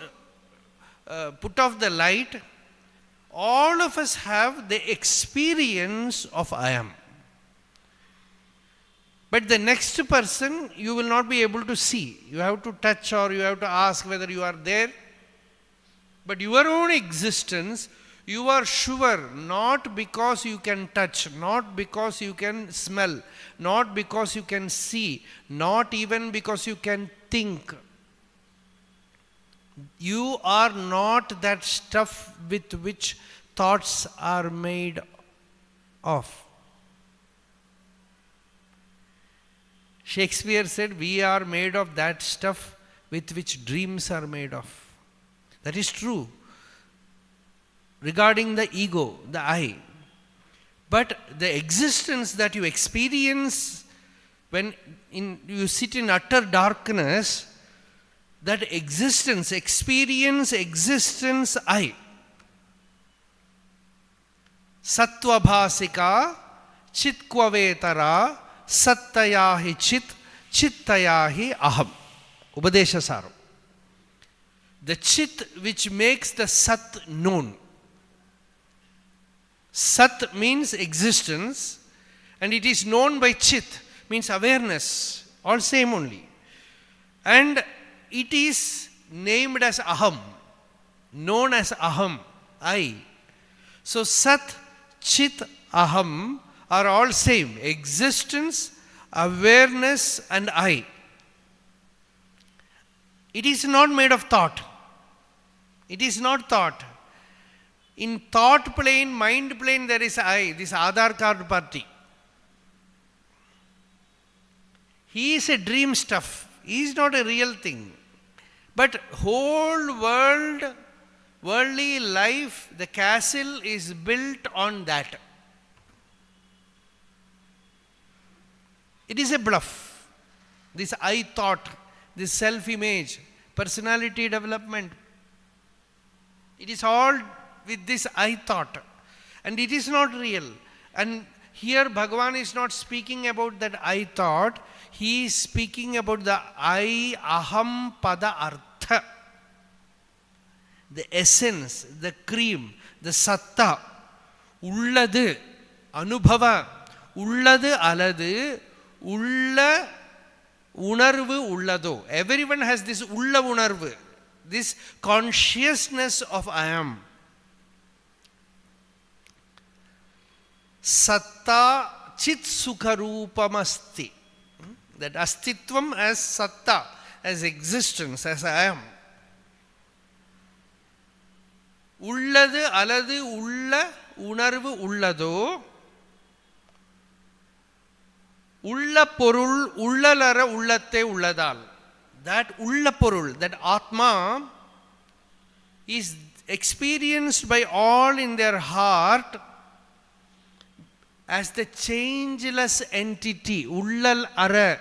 put off the light, all of us have the experience of I am. But the next person you will not be able to see. You have to touch or you have to ask whether you are there. But your own existence, you are sure, not because you can touch, not because you can smell, not because you can see, not even because you can think. You are not that stuff with which thoughts are made of. Shakespeare said, we are made of that stuff with which dreams are made of. That is true regarding the ego, the I. But the existence that you experience when you sit in utter darkness, that existence, experience existence I. Sattvabhasika chitkvavetara sattayahi chit chittayahi aham. Upadesha Saram. The chit which makes the sat known. Sat means existence and it is known by chit, means awareness, all same only. And it is named as aham, known as aham, I. So sat, chit, aham are all same, existence, awareness and I. It is not made of thought. It is not thought. In thought plane, mind plane, there is I, this Aadhaar card party. He is a dream stuff. He is not a real thing. But whole world, worldly life, the castle is built on that. It is a bluff. This I thought, this self-image, personality development. It is all with this I thought. And it is not real. And here Bhagavan is not speaking about that I thought. He is speaking about the I aham pada artha. The essence, the cream, the satta. Ulladu, anubhava. Ulladu aladu, ulla unarvu ullado. Everyone has this ulla unarvu. This consciousness of I am. Satta chit sukharupamasti. That astitvam as satta, as existence, as I am. Ulladu aladu ulla unarvu ullado. Ulla porul ullalara ullatte ulladal. That ulla porul, that atma, is experienced by all in their heart as the changeless entity. Ullal ara.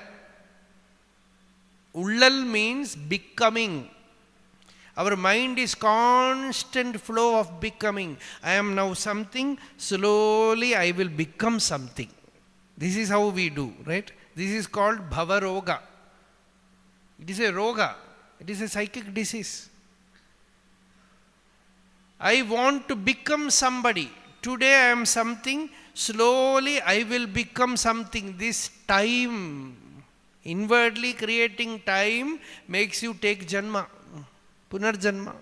Ullal means becoming. Our mind is constant flow of becoming. I am now something, slowly I will become something. This is how we do, right? This is called bhavaroga. It is a roga. It is a psychic disease. I want to become somebody. Today I am something, slowly I will become something. This time, inwardly creating time, makes you take janma, punarjanma.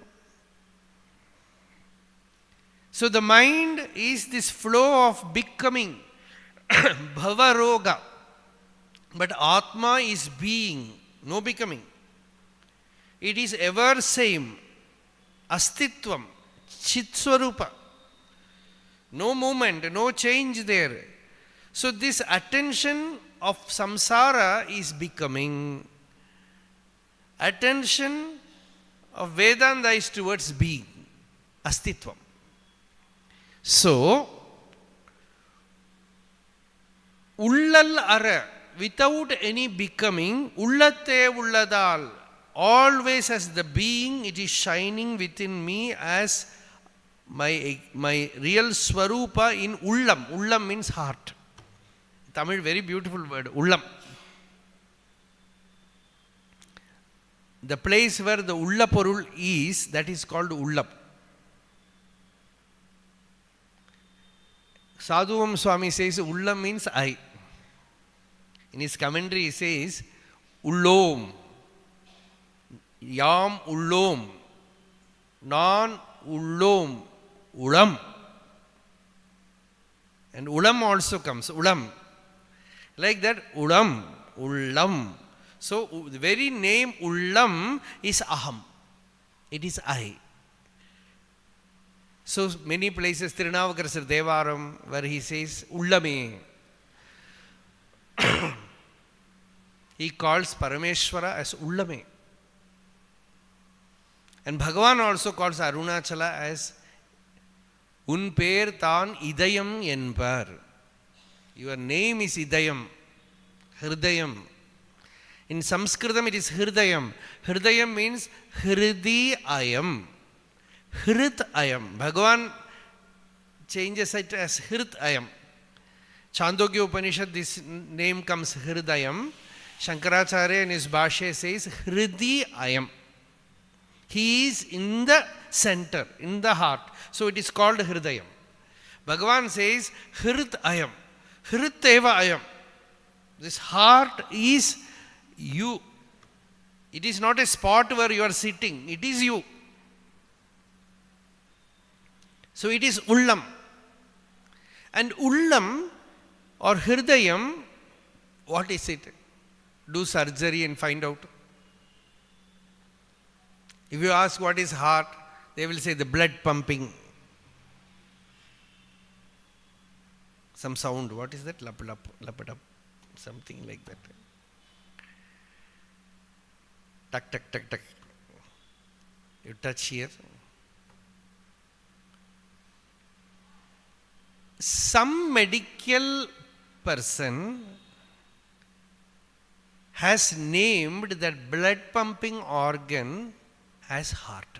So the mind is this flow of becoming, bhavaroga. But Atma is being, no becoming. It is ever same, astitvam, chitswarupa. No movement, no change there. So this attention of samsara is becoming. Attention of Vedanta is towards being, astitvam. So, ullal ara, without any becoming, ullatte ulladal, always as the being, it is shining within me as my real swarupa in ullam. Ullam means heart. Tamil, very beautiful word, ullam. The place where the ullaporul is, that is called ullam. Sadhuvam Swami says ullam means I. In his commentary he says ullom, yam ullom, nan ullom, ulam. And ulam also comes, ulam. Like that, ulam, ullam. So the very name ullam is aham. It is I. So many places, Tirunavakarasar Devaram, where he says ullame. He calls Parameshwara as ullame. And Bhagavan also calls Arunachala as un per tan idayam enpar. Your name is idayam, hridayam. In Sanskritam it is hridayam. Hridayam means hridi ayam. Hrit ayam. Bhagavan changes it as Hrit ayam. Chandogya Upanishad, this name comes Hridayam. Shankaracharya in his Bhashya says Hridi ayam. He is in the center, in the heart. So it is called Hridayam. Bhagavan says Hrit ayam. Hrit eva ayam. This heart is you. It is not a spot where you are sitting. It is you. So it is ullam. And ullam or hridayam, what is it? Do surgery and find out. If you ask what is heart, they will say the blood pumping. Some sound. What is that? Lap, lap, lap, lap. Something like that. Tuck, tuck, tuck, tuck. You touch here. Some medical person has named that blood pumping organ as heart.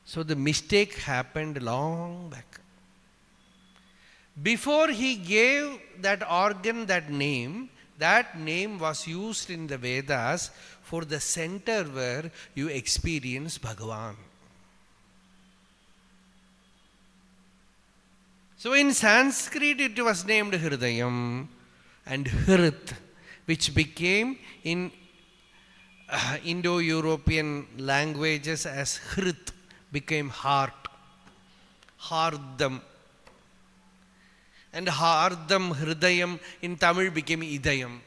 So the mistake happened long back. Before he gave that organ that name was used in the Vedas for the center where you experience Bhagavan. So in Sanskrit it was named Hridayam, and Hrit, which became in Indo-European languages as Hrit, became heart, Hardam. And Hardam, Hridayam in Tamil became Idayam.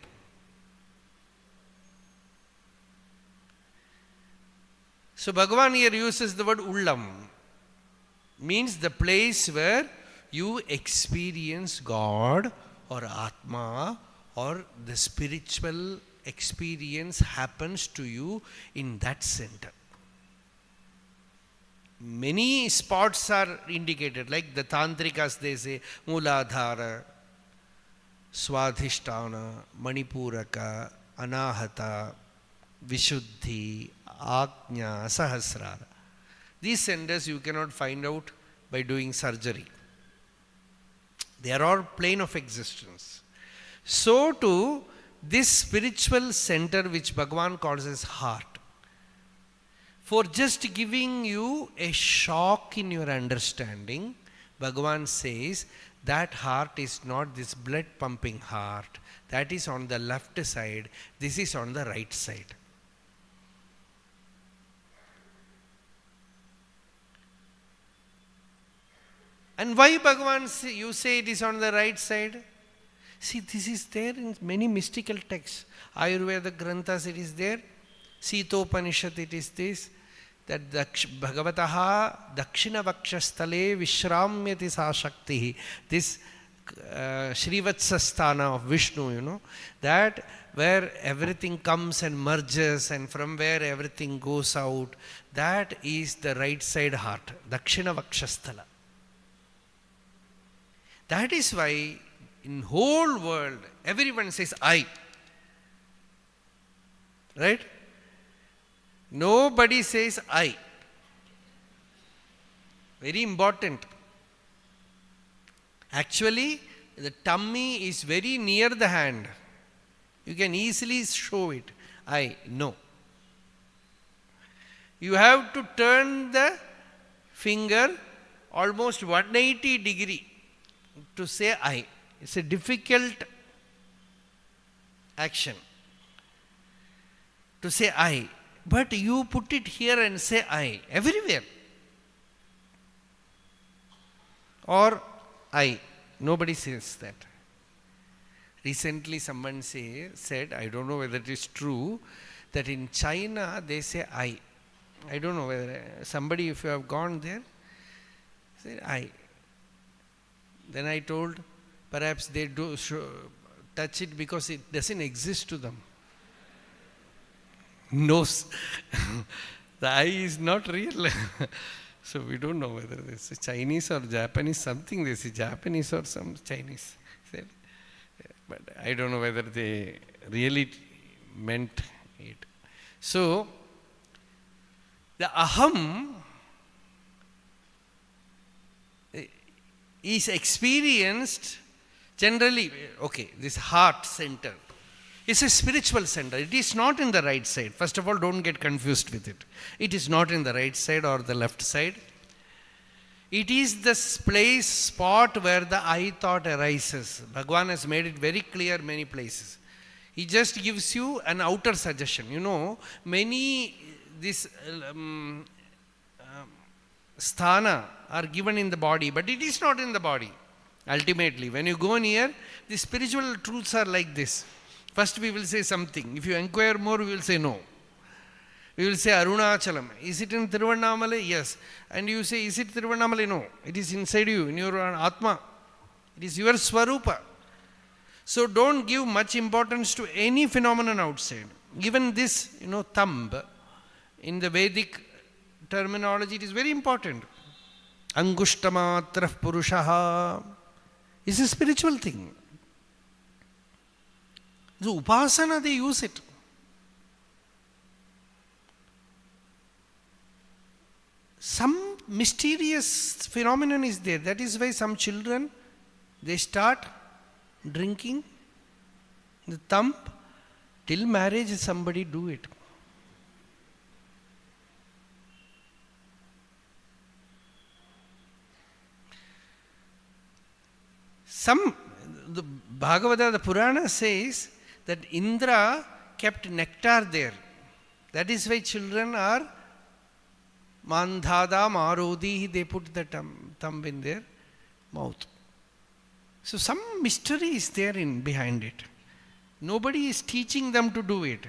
So Bhagavan here uses the word Ullam, means the place where you experience God or Atma, or the spiritual experience happens to you in that center. Many spots are indicated, like the Tantrikas, they say Mooladhara, Swadhisthana, Manipuraka, Anahata, Vishuddhi, Ajna, Sahasrara. These centers you cannot find out by doing surgery. They are all plane of existence. So too, this spiritual center which Bhagavan calls as heart, for just giving you a shock in your understanding, Bhagavan says that heart is not this blood pumping heart. That is on the left side. This is on the right side. And why Bhagavan you say it is on the right side? See, this is there in many mystical texts. Ayurveda Granthas it is there. Sitopanishad it is this. That Bhagavataha Dakshina Vakshastale Vishramyati Sa Shakti. This Srivatsasthana of Vishnu, that where everything comes and merges and from where everything goes out, that is the right side heart, Dakshina Vakshasthala. That is why in whole world everyone says I. Right? Nobody says I. Very important. Actually, the tummy is very near the hand. You can easily show it. I. No. You have to turn the finger almost 180 degree to say I. It's a difficult action to say I. But you put it here and say I. Everywhere. Or I. Nobody says that. Recently someone said, I don't know whether it is true, that in China they say I. I don't know whether somebody, if you have gone there, say I. Then I told, perhaps they do touch it because it doesn't exist to them. Nose. The eye is not real. So we don't know whether this is Chinese or Japanese, something this is Japanese or some Chinese. But I don't know whether they really meant it. So, the aham is experienced generally, okay, this heart center is a spiritual center. It is not in the right side. First of all, don't get confused with it. It is not in the right side or the left side. It is the place, spot where the I thought arises. Bhagavan has made it very clear many places. He just gives you an outer suggestion. Many this sthana are given in the body, but it is not in the body. Ultimately, when you go near, the spiritual truths are like this. First we will say something. If you inquire more, we will say no. We will say Arunachalam. Is it in Tiruvannamalai? Yes. And you say, is it Tiruvannamalai? No. It is inside you, in your Atma. It is your Swarupa. So don't give much importance to any phenomenon outside. Even this, thumb, in the Vedic terminology, it is very important. Angushtamatra Purushaha is a spiritual thing. The Upasana, they use it. Some mysterious phenomenon is there. That is why some children, they start drinking the thumb. Till marriage, somebody do it. The Bhagavata, the Purana says that Indra kept nectar there. That is why children are Mandhada, Marodi, they put the thumb in their mouth. So some mystery is there behind it. Nobody is teaching them to do it.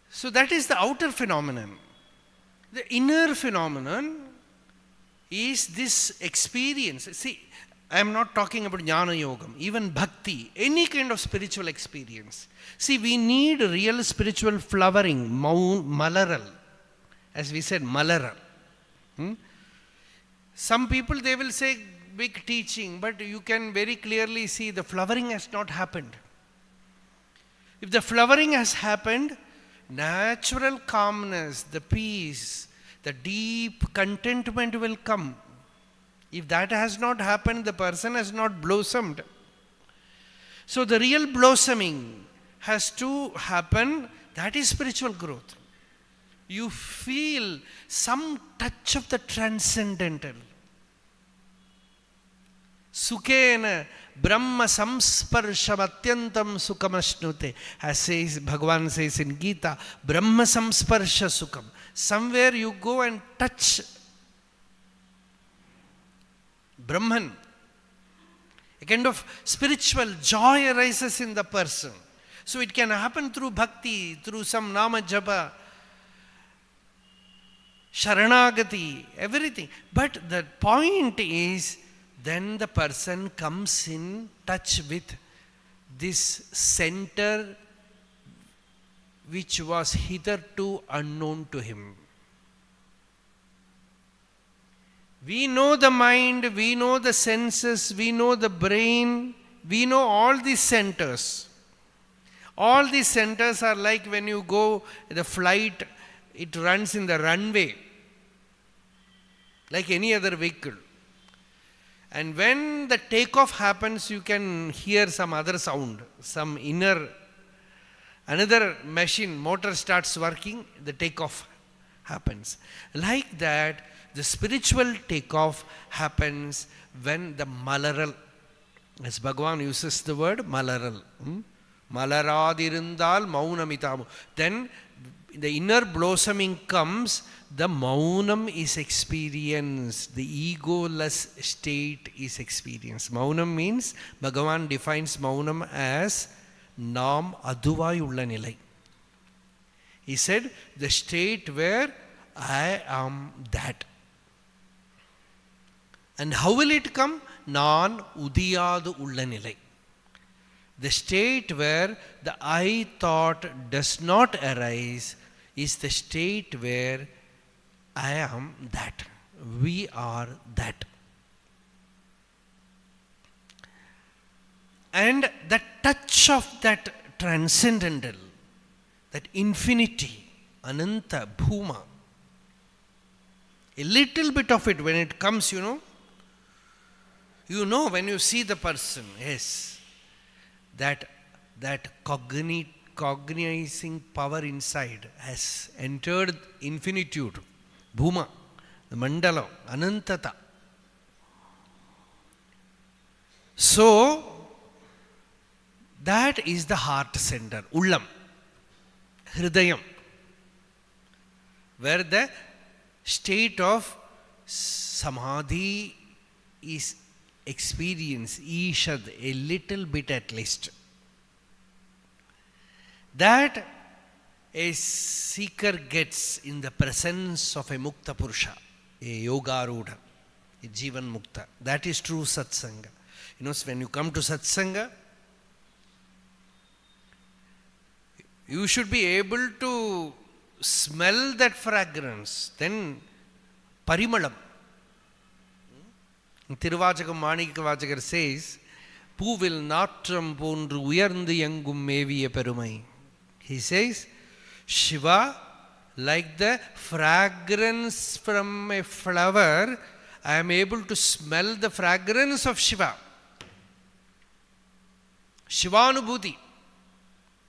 So that is the outer phenomenon. The inner phenomenon is this experience. See, I am not talking about Jnana Yogam, even Bhakti, any kind of spiritual experience. See, we need real spiritual flowering, malaral. As we said, malaral. Some people, they will say big teaching, but you can very clearly see the flowering has not happened. If the flowering has happened, natural calmness, the peace, the deep contentment will come. If that has not happened, the person has not blossomed. So the real blossoming has to happen. That is spiritual growth. you feel some touch of the transcendental. Sukhena Brahma samsparsham atyantam sukhamashnute. As says, Bhagavan says in Gita, Brahma samsparsha sukham. Somewhere you go and touch Brahman. A kind of spiritual joy arises in the person. So it can happen through bhakti, through some nama japa, sharanagati, everything. But the point is, then the person comes in touch with this center which was hitherto unknown to him. We know the mind, we know the senses, we know the brain, we know all these centers. All these centers are like when you go, the flight, it runs in the runway, like any other vehicle. And when the takeoff happens, you can hear some other sound, some inner, another machine, motor starts working, the takeoff happens. Like that, the spiritual takeoff happens when the malaral, as Bhagavan uses the word malaral. Malaradirundal Maunamitamu. Then the inner blossoming comes, the Mounam is experienced, the egoless state is experienced. Mounam means, Bhagavan defines Mounam as Nam Aduvai Ulla Nilai. He said, the state where I am that. And how will it come? Nan Udiyadu Ulla Nilai. The state where the I thought does not arise is the state where I am that. We are that. And the touch of that transcendental, that infinity, Ananta, Bhuma, a little bit of it when it comes, you know when you see the person, yes, that cognizing power inside has entered infinitude, Bhuma, the Mandala, Anantata. So, that is the heart center, Ullam, Hridayam, where the state of Samadhi is experienced, Ishad, a little bit at least. That a seeker gets in the presence of a Mukta Purusha, a Yoga Rudha, a Jivan Mukta. That is true Satsanga. When you come to Satsanga, you should be able to smell that fragrance, then Parimalam. Tiruvachakam Manikavachakar says, Poovil Natram Pondru Uyarndu Yangum Meviya Perumai. He says, Shiva, like the fragrance from a flower, I am able to smell the fragrance of Shiva. Shivanubhuti.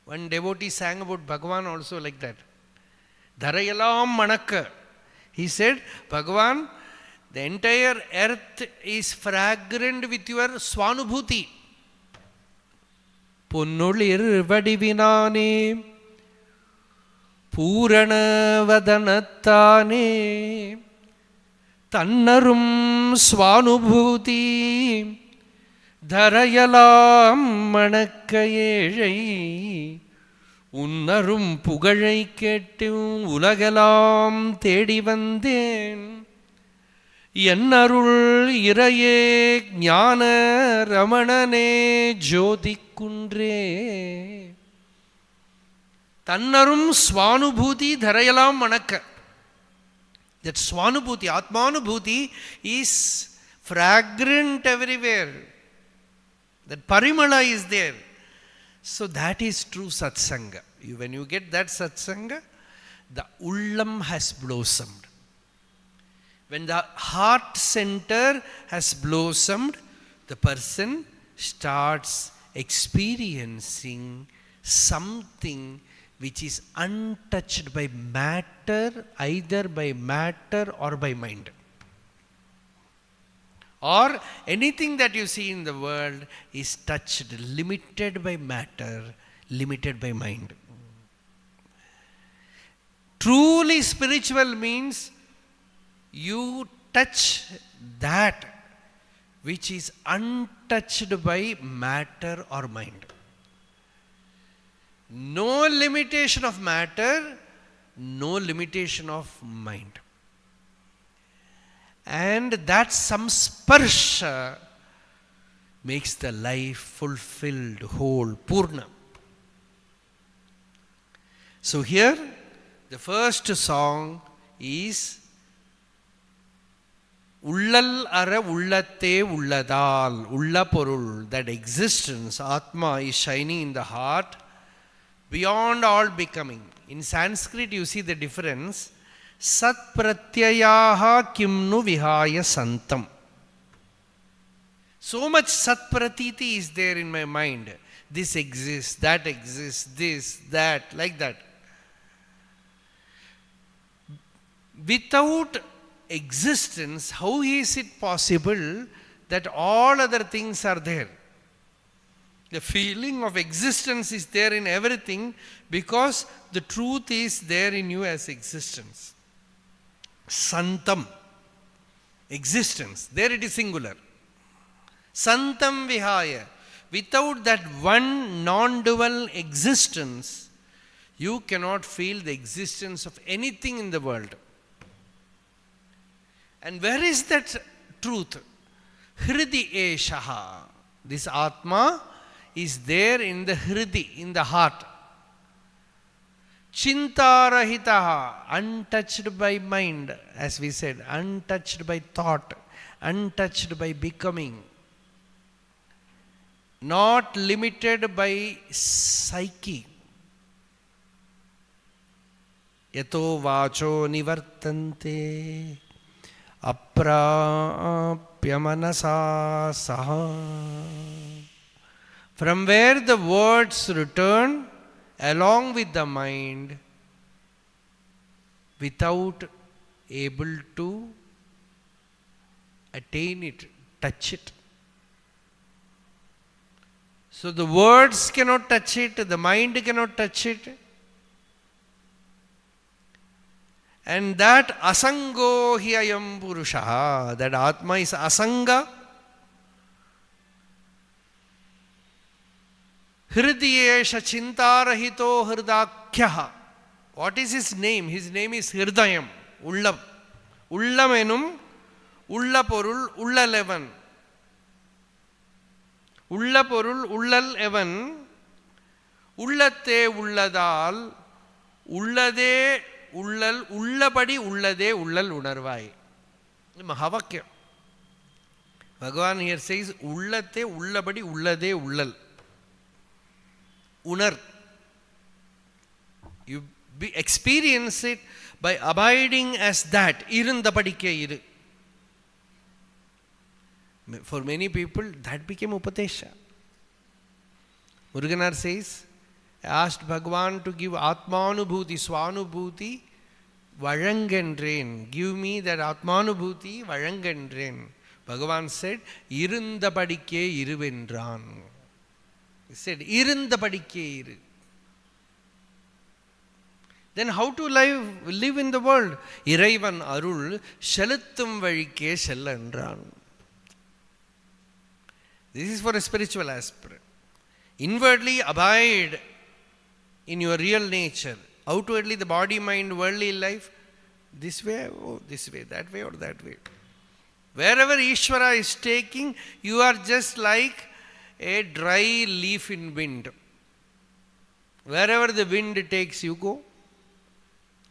One devotee sang about Bhagavan also like that. Dharayalam Manakka. He said, Bhagavan, the entire earth is fragrant with your Swanubhuti. Punnulir vadivinane, Purana vadanatane, Tannarum Swanubhuti, Dharayalam Manakayezhai, Unnarum Pugalai Kettum, Ulagalam Tedi Vandhen, Yannarul Iraye Jnana Ramanane Jodikundre. Tannarum Swanubhuti Dharayalam Manaka. That Swanubhuti, Atmanubhuti is fragrant everywhere. That Parimala is there. So that is true Satsanga. When you get that Satsanga, the Ullam has blossomed. When the heart center has blossomed, the person starts experiencing something which is untouched by matter, either by matter or by mind. Or anything that you see in the world is touched, limited by matter, limited by mind. Truly spiritual means you touch that which is untouched by matter or mind. No limitation of matter, no limitation of mind. And that samsparsha makes the life fulfilled, whole, purna. So here, the first song is Ullal ara ullatte ulladal, ulla porul, that existence, Atma, is shining in the heart beyond all becoming. In Sanskrit, you see the difference. Sat pratyayaha kimnu vihaya santam. So much sat pratiti is there in my mind. This exists, this, that, like that. Without existence, how is it possible that all other things are there? The feeling of existence is there in everything because the truth is there in you as existence. Santam, existence. There it is singular. Santam vihaya. Without that one non-dual existence, you cannot feel the existence of anything in the world. And where is that truth? Hridi eshaha. This Atma is there in the hridi, in the heart. Chintarahitaha, untouched by mind, as we said, untouched by thought, untouched by becoming, not limited by psyche. Yato vacho nivartante aprapya manasa saha. From where the words return along with the mind without able to attain it, touch it. So the words cannot touch it, the mind cannot touch it. And that asango hiyayam purusha, that Atma is asanga. Hridiyesha chintarahito hridakyaha. What is his name? His name is Hirdayam, Ullam. Ullam enum, Ulla porul, Ullalevan. Ulla porul, Ullal evan, Ullatte ulladal, Ullade Ullal, Ullapadi Ullade Ullal Unarvai. Mahavakya. Bhagavan here says Ullate Ullapadi Ullade Ullal. Unar. You experience it by abiding as that. Irundapadikke iru. For many people, that became Upatesha. Muruganar says, asked Bhagavan to give Atmanubhuti, Swanubhuti, Varangendren. Give me that Atmanubhuti, Varangendren. Bhagavan said, Irundapadikke iruvendran. He said, Irundapadikke iru. Then how to live in the world? Iraivan Arul, Shaluttum Valikke Shallandran. This is for a spiritual aspirant. Inwardly abide in your real nature. Outwardly the body, mind, worldly life, this way, oh, this way, that way or that way. Wherever Ishvara is taking, you are just like a dry leaf in wind. Wherever the wind takes, you go.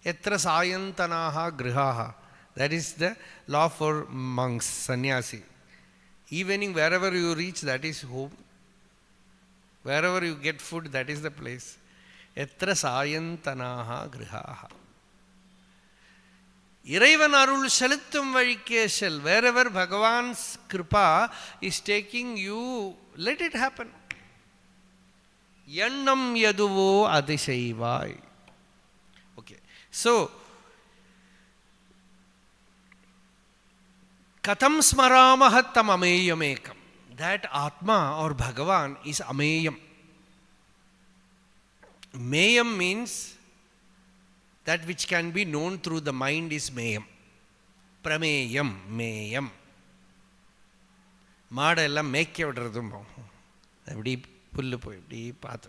Yatra sayantanaha grihaha. That is the law for monks, sannyasi. Evening, wherever you reach, that is home. Wherever you get food, that is the place. Yatra sayantanaha grihaha. Iraivan arul shaluttum valikke shal. Wherever Bhagavan's kripa is taking you, let it happen. Yannam yaduvo adishaivai. So, Katham smaramaha tam ameyam ekam. That Atma or Bhagavan is ameyam. Meyam means that which can be known through the mind is meyam. Prameyam, meyam. Maadallam mekke vidradum. Every pullu poi, every path.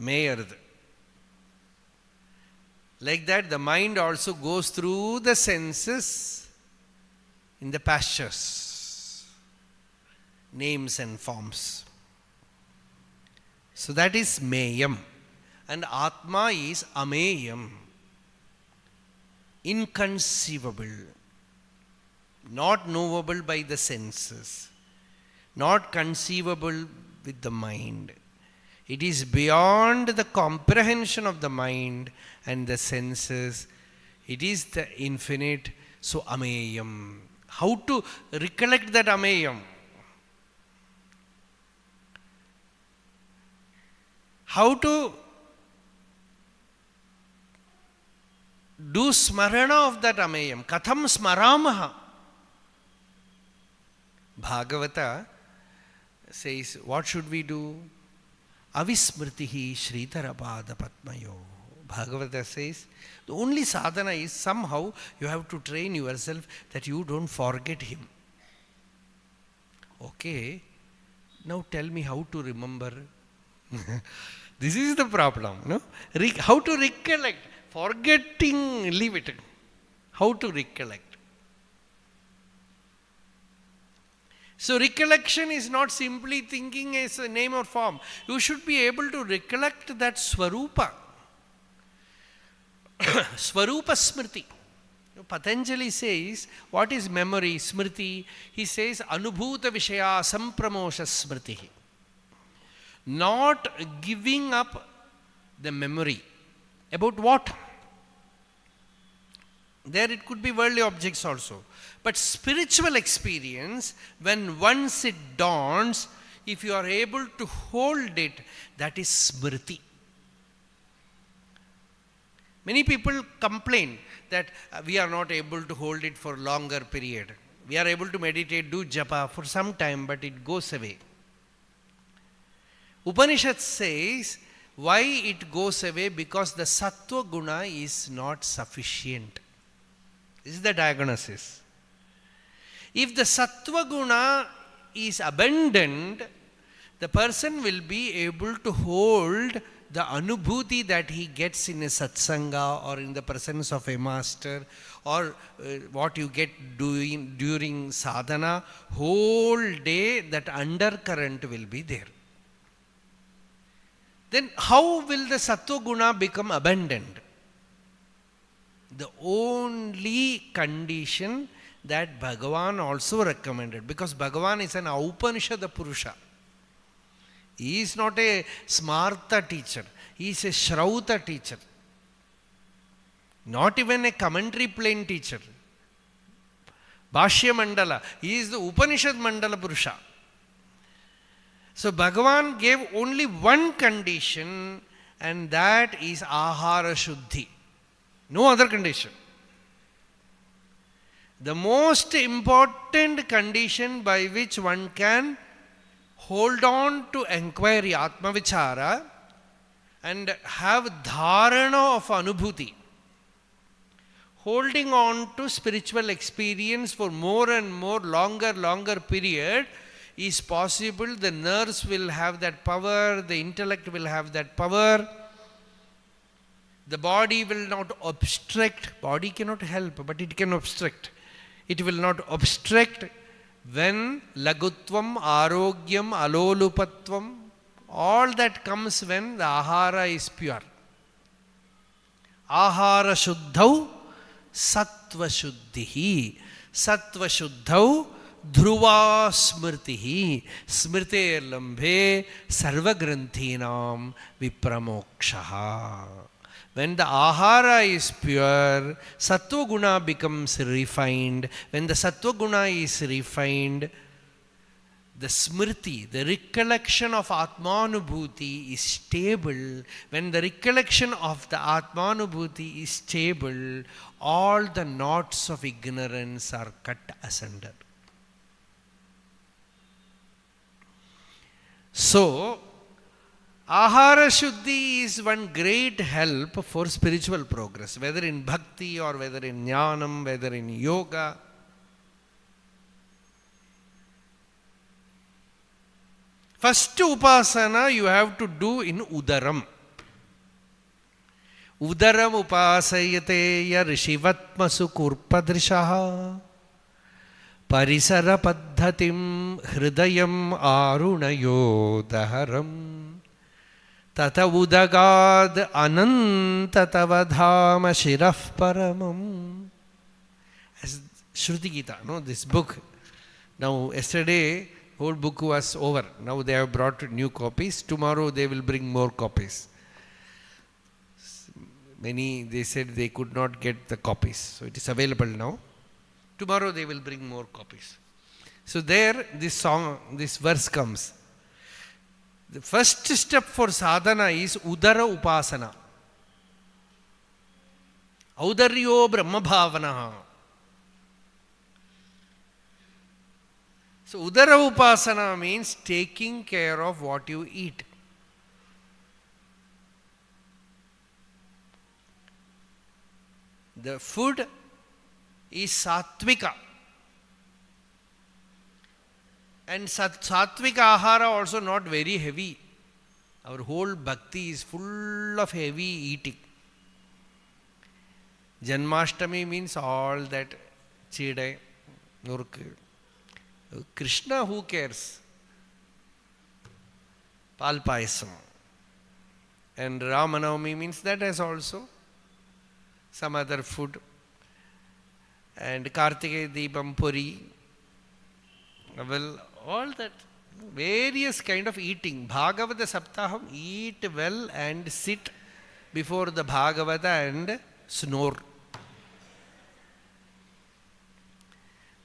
Meyarad. Like that, the mind also goes through the senses in the pastures, names and forms. So that is meyam. And Atma is ameyam, inconceivable, not knowable by the senses, not conceivable with the mind. It is beyond the comprehension of the mind and the senses. It is the infinite. So ameyam. How to recollect that ameyam? How to do smarana of that ameyam? Katham smaramaha? Bhagavata says, what should we do? Avismritihi Sridharapada Padmayo. Bhagavata says, the only sadhana is somehow you have to train yourself that you don't forget him. Okay, now tell me how to remember. This is the problem, no? How to recollect. Forgetting, leave it. How to recollect. So recollection is not simply thinking as a name or form. You should be able to recollect that Swarupa. Swarupa Smriti. Patanjali says, what is memory, Smriti? He says, Anubhuta Vishaya Sampramosha Smriti. Not giving up the memory. About what? There it could be worldly objects also. But spiritual experience, when once it dawns, if you are able to hold it, that is Smriti. Many people complain that we are not able to hold it for longer period. We are able to meditate, do japa for some time, but it goes away. Upanishad says, why it goes away? Because the sattva guna is not sufficient. This is the diagnosis. If the sattva guna is abandoned, the person will be able to hold the anubhuti that he gets in a satsanga or in the presence of a master or what you get during sadhana. Whole day that undercurrent will be there. Then how will the sattva guna become abandoned? The only condition that Bhagavan also recommended, because Bhagavan is an Upanishad Purusha. He is not a smarta teacher. He is a Shrauta teacher. Not even a commentary plane teacher. Bhashya Mandala. He is the Upanishad Mandala Purusha. So Bhagavan gave only one condition, and that is Ahara Shuddhi. No other condition. The most important condition by which one can hold on to enquiry, Atma Vichara, and have dharana of anubhuti, holding on to spiritual experience for more and more longer period is possible. The nerves will have that power, the intellect will have that power. The body will not obstruct. Body cannot help, but it can obstruct. It will not obstruct when lagutvam, arogyam, alolupatvam, all that comes when the ahara is pure. Ahara shuddhau sattva shuddhihi. Sattva shuddhau dhruva smritihi. Smrite lambhe sarvagranthinam vipramokshaha. When the ahara is pure, sattva guna becomes refined. When the sattva guna is refined, the smriti, the recollection of Atmanubhuti is stable. When the recollection of the Atmanubhuti is stable, all the knots of ignorance are cut asunder. So, Ahara Shuddhi is one great help for spiritual progress, whether in bhakti or whether in jnanam, whether in yoga. First upasana you have to do in udaram. Udaram upasayate ya rishivatmasu kurpadrishaha parisara paddhatim hridayam arunayodaharam tata udagad anantatavadhama shiraf paramam. As Shruti Gita, no, this book. Now, yesterday, whole book was over. Now they have brought new copies. Tomorrow they will bring more copies. Many, they said they could not get the copies. So it is available now. Tomorrow they will bring more copies. So there, this verse comes. The first step for sadhana is udara upasana. Audaryo brahma bhavanaha. So udara upasana means taking care of what you eat. The food is sattvika. And sattvika ahara also not very heavy. Our whole bhakti is full of heavy eating. Janmashtami means all that chidai, nurku. Krishna, who cares? Pal payasam. And Ramanavami means that has also some other food. And Kartikeya Deepam Puri. Well, all that various kind of eating. Bhagavata Saptaham, eat well and sit before the Bhagavata and snore.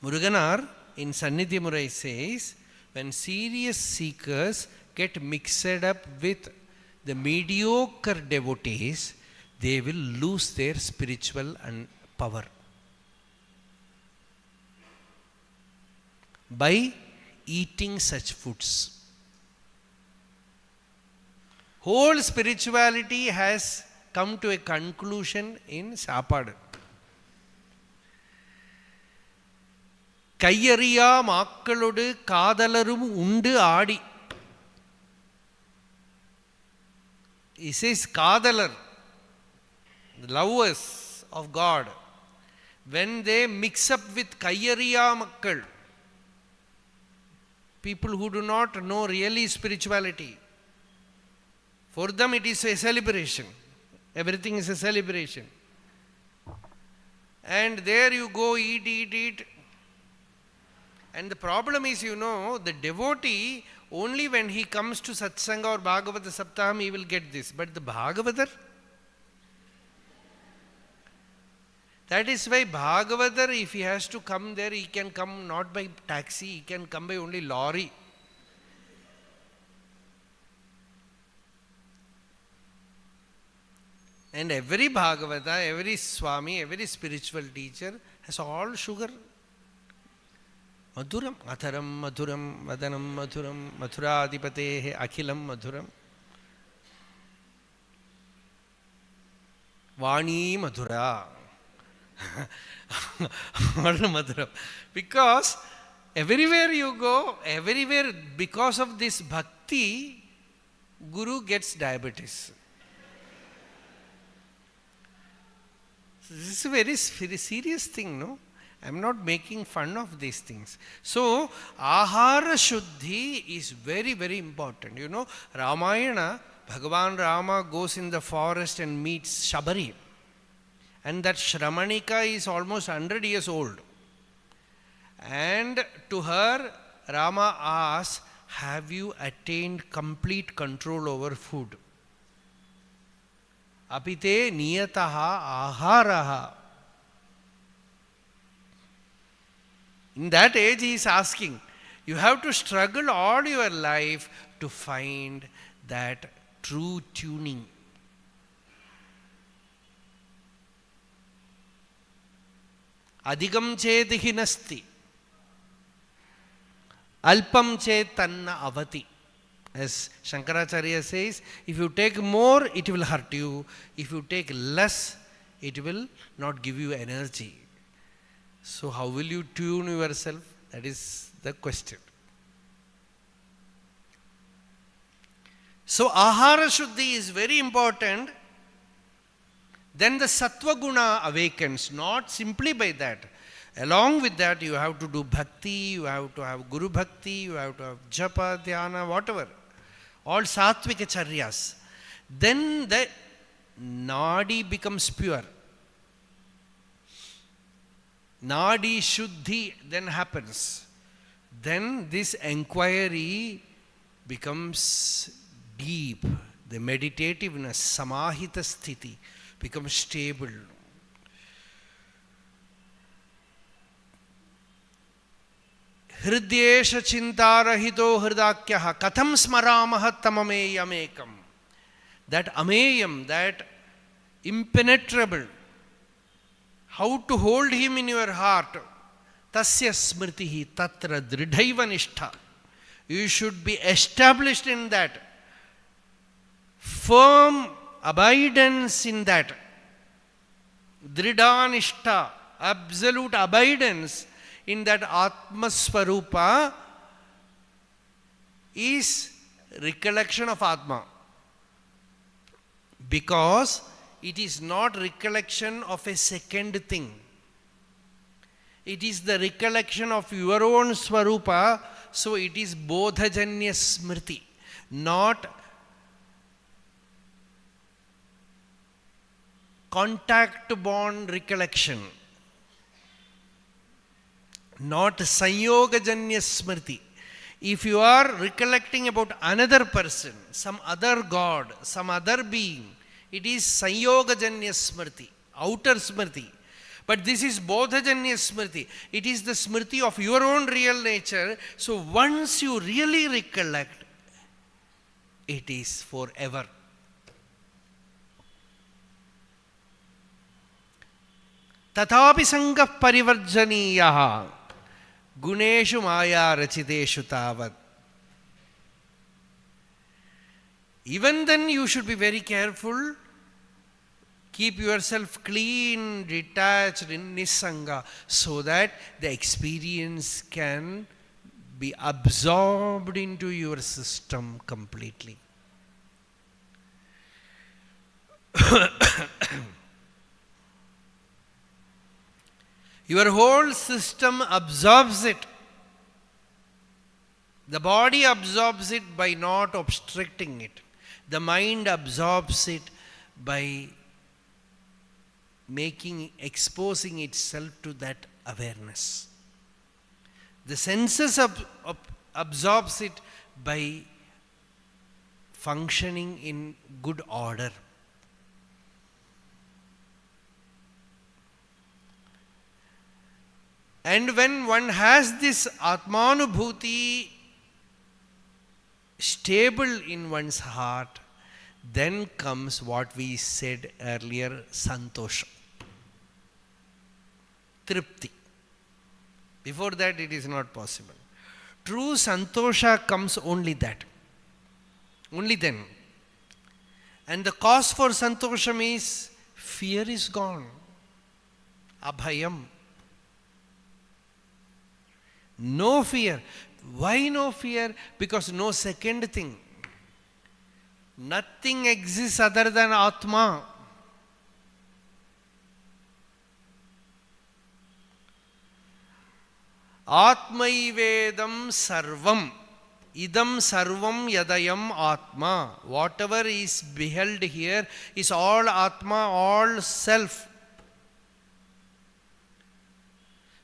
Muruganar in Sannidhi Murai says, when serious seekers get mixed up with the mediocre devotees, they will lose their spiritual power. By eating such foods. Whole spirituality has come to a conclusion in Sapadu. Kayyariya Makkalodu Kadalarum Undu Adi. He says Kadalar, the lovers of God, when they mix up with Kayyariya Makkal, people who do not know really spirituality, for them it is a celebration. Everything is a celebration. And there you go, eat. And the problem is, the devotee, only when he comes to Satsang or Bhagavata Saptaham, he will get this. But the Bhagavatar, that is why Bhagavatar, if he has to come there, he can come not by taxi, he can come by only lorry. And every Bhagavata, every Swami, every spiritual teacher has all sugar. Madhuram, atharam, madhuram, vadanam, madhuram, mathuradipatehe, akhilam, madhuram. Vani madhura. Madhuram. Because everywhere you go, everywhere, because of this bhakti, Guru gets diabetes. So this is a very serious thing, no? I am not making fun of these things. So, Ahara Shuddhi is very, very important. Ramayana, Bhagavan Rama goes in the forest and meets Shabari. And that Shramanika is almost 100 years old. And to her, Rama asks, have you attained complete control over food? Apite niyataha aharaha. In that age he is asking, You have to struggle all your life to find that true tuning. Adhigam chedihi nasti. Alpam chet tanna avati. As Shankaracharya says, if you take more, it will hurt you. If you take less, it will not give you energy. So how will you tune yourself? That is the question. So ahara shuddhi is very important. Then the sattva guna awakens, not simply by that. Along with that, you have to do bhakti, you have to have guru bhakti, you have to have japa, dhyana, whatever. All sattvika charyas. Then the nadi becomes pure. Nadi shuddhi then happens. Then this enquiry becomes deep. The meditativeness, samahita sthiti, becomes stable. Hridyesha chintarahito hridakyaha katham smaramaha tamameyamekam. That ameyam, that impenetrable, how to hold him in your heart. Tasya smritihi tatra dridhaiva nishtha. You should be established in that. Firm abidance in that. Dridha nishtha, absolute abidance in that Atma Swarupa is recollection of Atma. Because it is not recollection of a second thing. It is the recollection of your own Swarupa, so it is Bodhajanya Smriti, not contact bond recollection, not Sanyogajanya Smriti. If you are recollecting about another person, some other God, some other being, it is Sanyogajanya Smriti, outer Smriti. But this is Bodhajanya Smriti. It is the Smriti of your own real nature. So once you really recollect, it is forever. Tathapi sangah parivarjaniyaha guneshu maya rachiteshu tavad. Even then you should be very careful. Keep yourself clean, detached, in nisanga, so that the experience can be absorbed into your system completely. Your whole system absorbs it. The body absorbs it by not obstructing it. The mind absorbs it by exposing itself to that awareness. The senses absorbs it by functioning in good order. And when one has this Atmanubhuti stable in one's heart, then comes what we said earlier, Santosha. Tripti. Before that it is not possible. True Santosha comes only that. Only then. And the cause for Santosham is fear is gone. Abhayam. No fear. Why no fear? Because no second thing. Nothing exists other than Atma. Atmaivedam sarvam. Idam sarvam yadayam Atma. Whatever is beheld here is all Atma, all self.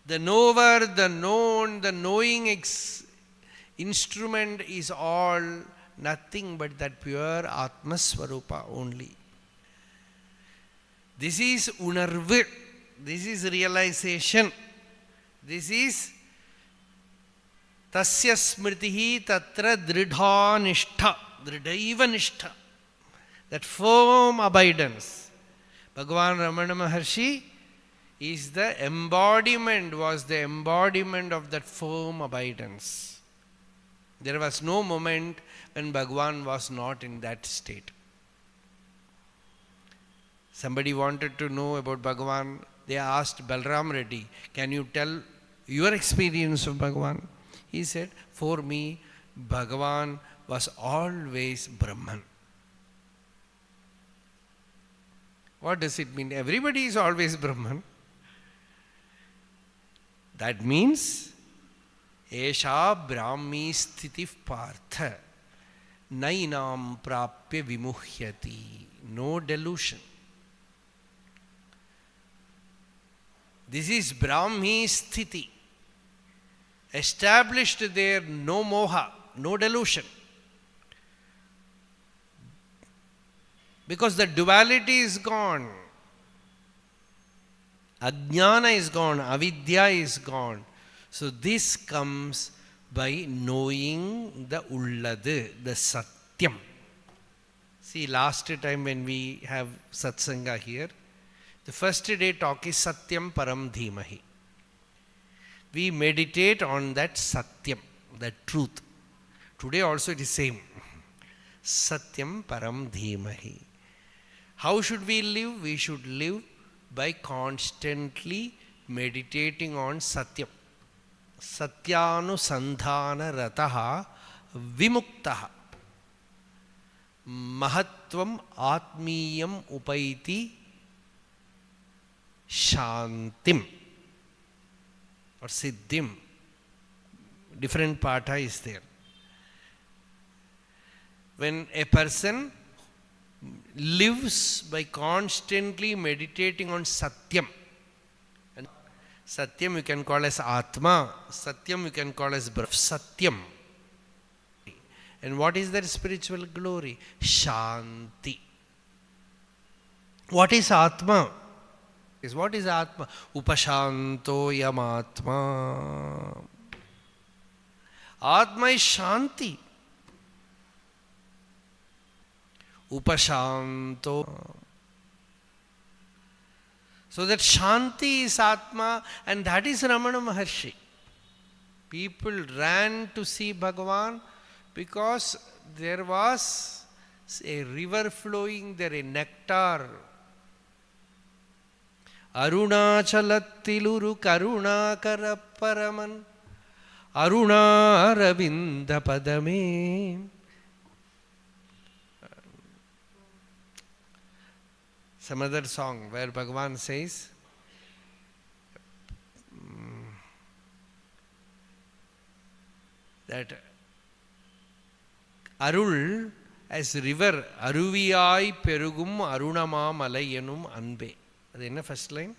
The knower, the known, the knowing instrument is all nothing but that pure Atma Swarupa only. This is unarvu. This is realization. This is Tasya smritihi tatra dridha nishtha. Dridhaiva nishtha. That firm abidance. Bhagavan Ramana Maharshi is the embodiment, was the embodiment of that firm abidance. There was no moment when Bhagavan was not in that state. Somebody wanted to know about Bhagavan. They asked Balram Reddy, can you tell your experience of Bhagavan? He said, for me, Bhagavan was always Brahman. What does it mean? Everybody is always Brahman. That means, Esha Brahmi Sthitif Partha Nainam Prapya Vimuhyati. No delusion. This is Brahmi Sthiti. Established there, no moha, no delusion. Because the duality is gone. Ajnana is gone, avidya is gone. So this comes by knowing the Ulladu, the Satyam. See, last time when we have Satsanga here, the first day talk is Satyam Param Dhimahi. We meditate on that Satyam, that truth. Today also it is same. Satyam Param Dhimahi. How should we live? We should live by constantly meditating on Satyam. Satyanu Sandhana Rataha Vimuktaha. Mahatvam Atmiyam Upaiti Shantim or Siddhim. Different patha is there. When a person lives by constantly meditating on Satyam, and Satyam you can call as Atma, Satyam you can call as Satyam. And what is that spiritual glory? Shanti. What is Atma? What is Atma? Upashanto Yamatma. Atma is Shanti. Upashanto. So that Shanti is Atma, and that is Ramana Maharshi. People ran to see Bhagavan because there was a river flowing there, a nectar. Arunachalattiluru karunakara paraman Aruna Ravinda Padame. Some other song where Bhagavan says, that Arul as river, Aruviyai Perugum Arunamamalai enum Anbe. That is the first line.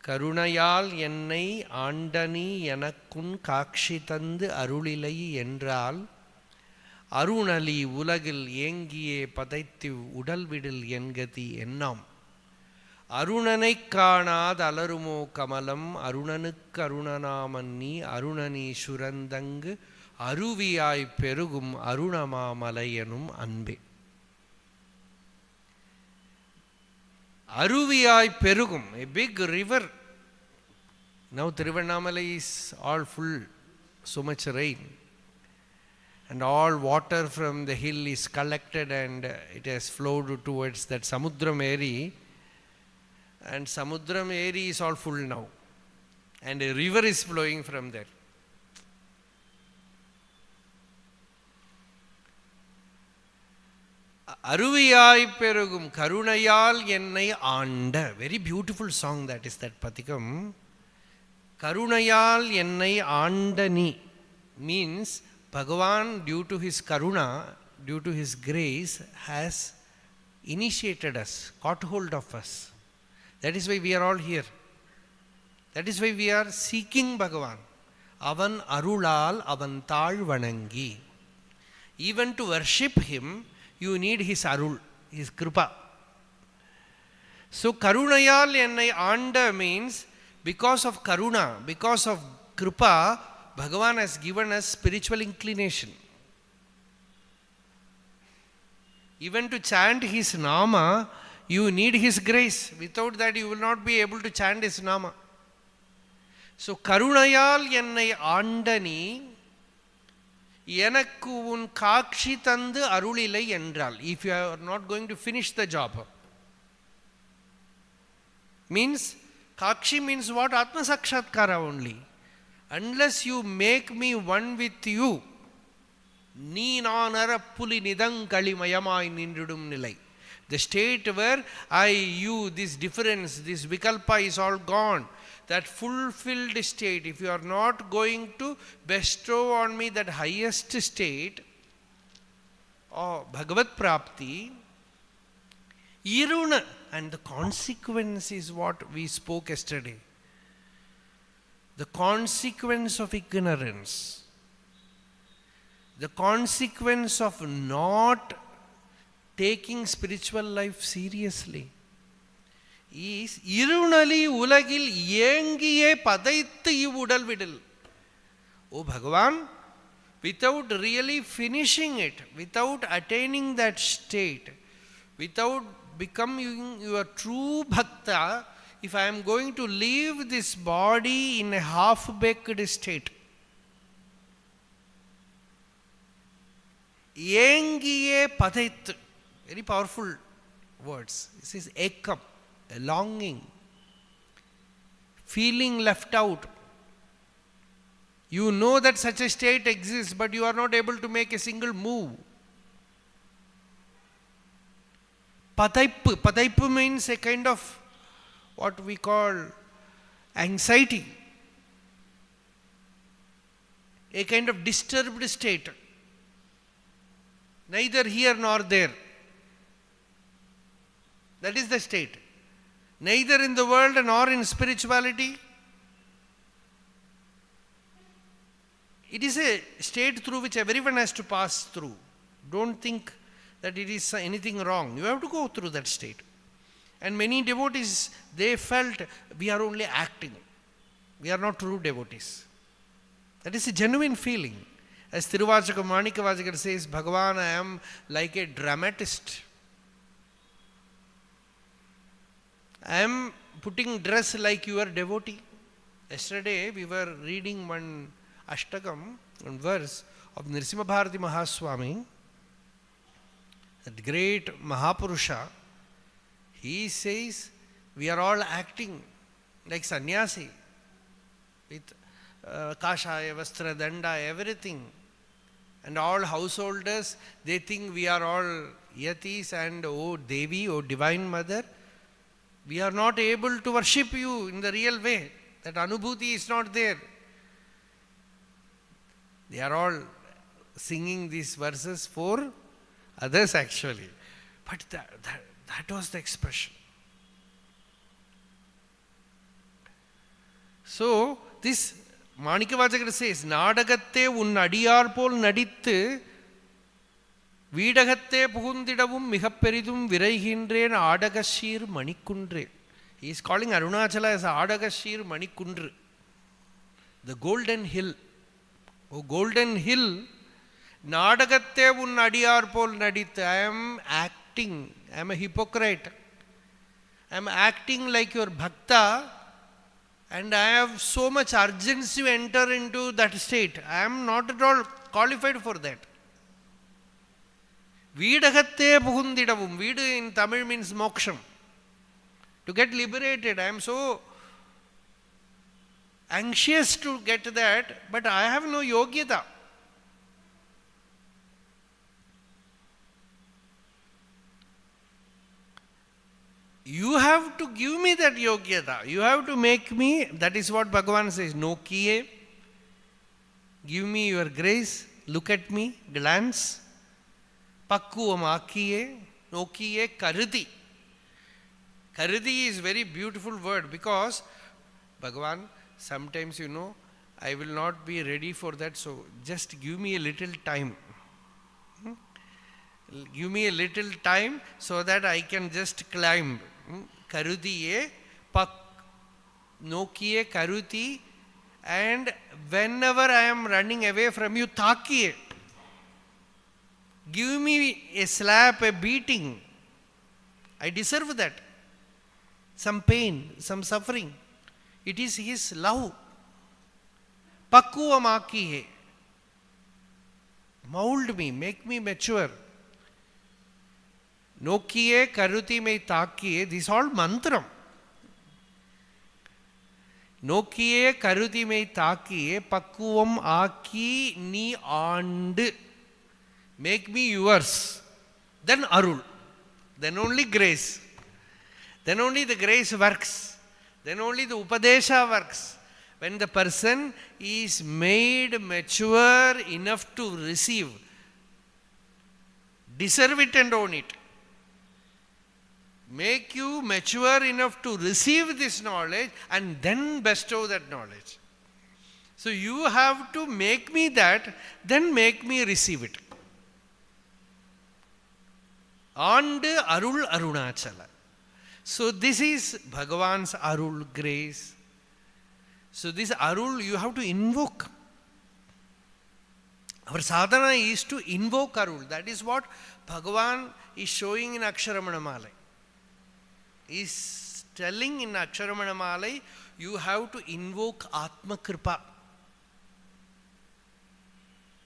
Karunayal ennai Antony எனக்குன் காட்சி தந்து அருளிலை என்றால் அருணலி உலகில் ஏங்கியே பதைத்து உடல்விடில் என்கதி எண்ணாம் அருணனைக் காணாத அலருமோ கமலம் அருணனுக்கு அருணனாமன்னி அருணனி சுரந்தங்கு அருவியாய் பெருகும் அருணமாமலை எனும் அன்பே. Aruviyai Perugum, a big river. Now Tiruvannamalai is all full, so much rain. And all water from the hill is collected and it has flowed towards that Samudram area. And Samudram area is all full now. And a river is flowing from there. Aruviyai Perugum Karunayal Ennai Anda. Very beautiful song that is that Pathikam. Karunayal Ennai Andani means Bhagavan, due to his Karuna, due to his grace, has initiated us, caught hold of us. That is why we are all here. That is why we are seeking Bhagavan. Avan Arulal Avantal Vanangi. Even to worship him, you need his Arul, his Kripa. So Karunayal Ennai Anda means because of Karuna, because of Kripa, Bhagavan has given us spiritual inclination. Even to chant his Nama, you need his grace. Without that, you will not be able to chant his Nama. So, Karunayal ennai aandani enakku un kaakshi thandu arulilai endral. If you are not going to finish the job. Means, kaakshi means what? Atma Sakshatkara only. Unless you make me one with you, Nee naanara puli nidankali mayamai nindudum nilai. The state where I, you, this difference, this vikalpa is all gone. That fulfilled state, if you are not going to bestow on me that highest state, or Bhagavat Prapti, Iruna, and the consequence is what we spoke yesterday. The consequence of ignorance, the consequence of not taking spiritual life seriously is irunali ulagil yengiye padaithu ivudal vidal. Oh Bhagavan, without really finishing it, without attaining that state, without becoming your true bhakta, if I am going to leave this body in a half-baked state, yengiye padaithu, very powerful words. This is ekam, a longing, feeling left out. You know that such a state exists, but you are not able to make a single move. Padaipu means a kind of what we call anxiety, a kind of disturbed state, neither here nor there. That is the state. Neither in the world nor in spirituality. It is a state through which everyone has to pass through. Don't think that it is anything wrong. You have to go through that state. And many devotees, they felt we are only acting. We are not true devotees. That is a genuine feeling. As Tiruvachaka Manikavachakar says, Bhagavan, I am like a dramatist. I am putting dress like your devotee. Yesterday we were reading one Ashtakam, one verse of Nrsimha Bharati Mahaswami, that great Mahapurusha. He says we are all acting like sannyasi with kashaya, vastra, danda, everything. And all householders, they think we are all yatis and oh Devi, oh Divine Mother. We are not able to worship you in the real way. That anubhuti is not there. They are all singing these verses for others actually. But that was the expression. So, this Manikavachakar says, Nadagatte un adiyar pol nadittu Veedagatte puhundidavum mihapperidum viraihindrain Adagashir Manikundre. He is calling Arunachala as Adagashir Manikundru, the golden hill. Oh golden hill, Nadagatte un adiyar pol nadittu. I am acting. I am a hypocrite. I am acting like your bhakta, and I have so much urgency to enter into that state. I am not at all qualified for that. Veedagatte puhundidavum. Veedu in Tamil means moksham. To get liberated. I am so anxious to get that, but I have no yogyata. You have to give me that yogyata. You have to make me, that is what Bhagavan says, no kiye, give me your grace, look at me, glance, pakkuvam akiye, no kiye, karudi. Karudi is very beautiful word because Bhagavan, sometimes I will not be ready for that, so just give me a little time. Give me a little time so that I can just climb. Karudiye, pak, nokiye, karuti, and whenever I am running away from you, takiye. Give me a slap, a beating. I deserve that. Some pain, some suffering. It is His love. Pakkuvam hai. Mold me, make me mature. Nokiye karuti me takiye. This is all mantram. Nokiye karuti me takiye. Pakkuvam aki ni and. Make me yours. Then arul. Then only grace. Then only the grace works. Then only the upadesha works. When the person is made mature enough to receive, deserve it and own it. Make you mature enough to receive this knowledge and then bestow that knowledge. So you have to make me that, then make me receive it. And Arul Arunachala. So this is Bhagavan's Arul grace. So this Arul you have to invoke. Our sadhana is to invoke Arul. That is what Bhagavan is showing in Aksharamanamalai. He is telling in Aksharamanamalai, you have to invoke Atma Kripa.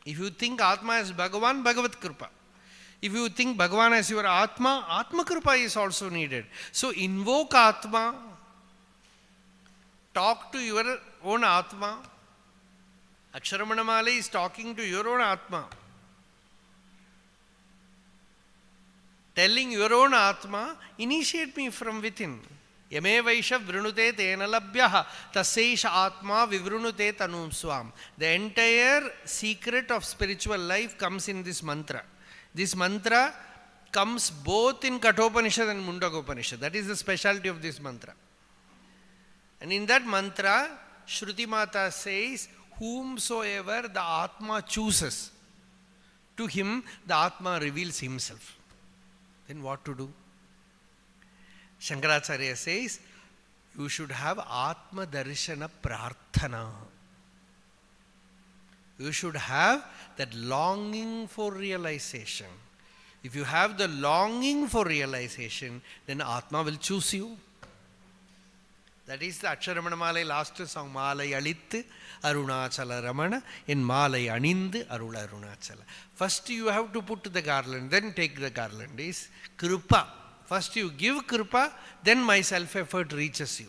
If you think Atma as Bhagavan, Bhagavat Kripa. If you think Bhagavan as your Atma, Atma Kripa is also needed. So invoke Atma, talk to your own Atma. Aksharamanamalai is talking to your own Atma. Telling your own Atma, initiate me from within. Yame vaisha vrunute tena labhyaha tasesha atma vivrunute tanum swam. The entire secret of spiritual life comes in this mantra. This mantra comes both in Kathopanishad and Mundakopanishad. That is the specialty of this mantra. And in that mantra, Shruti Mata says, whomsoever the Atma chooses, to him the Atma reveals himself. Then what to do? Shankaracharya says, you should have Atma Darshana Prarthana. You should have that longing for realization. If you have the longing for realization, then Atma will choose you. That is the Aksharamanamalai last song. Malai Alit Arunachala Ramana in Malai Anind Arula Arunachala. First you have to put the garland, then take the garland. Is Kripa. First you give Kripa, then my self-effort reaches you.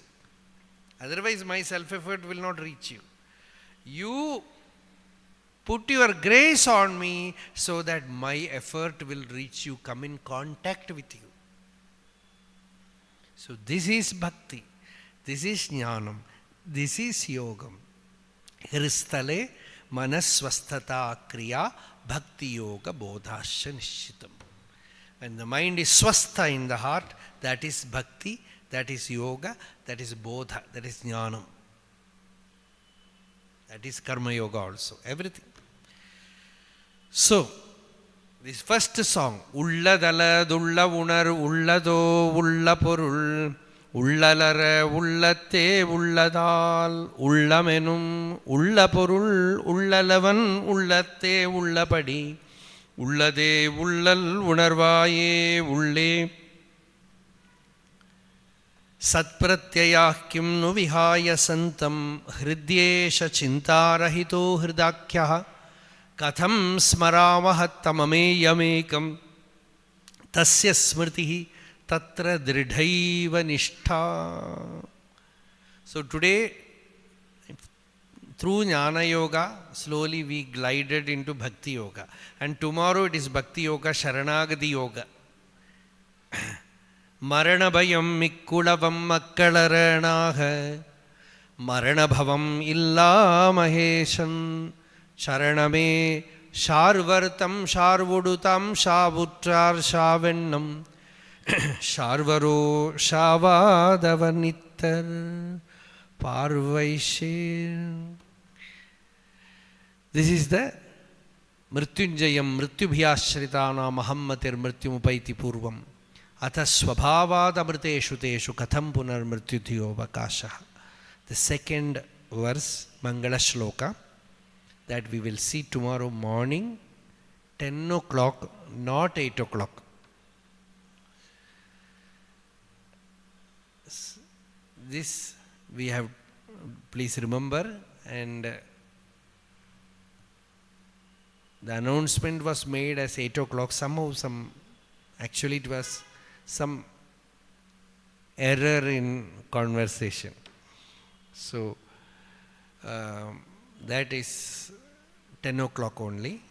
Otherwise my self-effort will not reach you. You put your grace on me so that my effort will reach you, come in contact with you. So this is bhakti, this is jnanam, this is yogam. Hristale manasvasthata kriya bhakti yoga bodhasya nishitam. When the mind is swastha in the heart, that is bhakti, that is yoga, that is bodha, that is jnanam. That is karma yoga also, everything. So, this first song, Ulladala Dulla Unar Ullado Ulla Porul Ullalara Ullate Ulladal Ullamenum Ulla Porul Ullalavan Ullate Ullapadi Ullade Ullal Unarvaye Ulle Satpratyayah Kim Nu Vihaya Santam Hridyesha Chintarahito Hridakyaha Katham Smaramahat Tamameyamekam Tasya Smritihi Tatra Dridhaiva Nishtha. So today, through Jnana Yoga, slowly we glided into Bhakti Yoga. And tomorrow it is Bhakti Yoga, Sharanagati Yoga. Marana Bhayam Mikkulavam Makkalaranaha Marana Bhavam Illa Maheshan Sharaname Sharvartam Sharvudutam Shavutrar Shavennam Sharvaro Shavadavanittar Parvaishir. This is the Mrityunjayam Mrityubhyashritana Mahammatir Mrityumupaiti Purvam Atha Swabhavada Mriteshu Teshu Katham Punar Mrityuthiyo Vakashaha. The second verse, Mangala Sloka, that we will see tomorrow morning, 10 o'clock, not 8 o'clock. This we have, please remember, and the announcement was made as 8 o'clock. Somehow, actually it was some error in conversation. So, that is 10 o'clock only.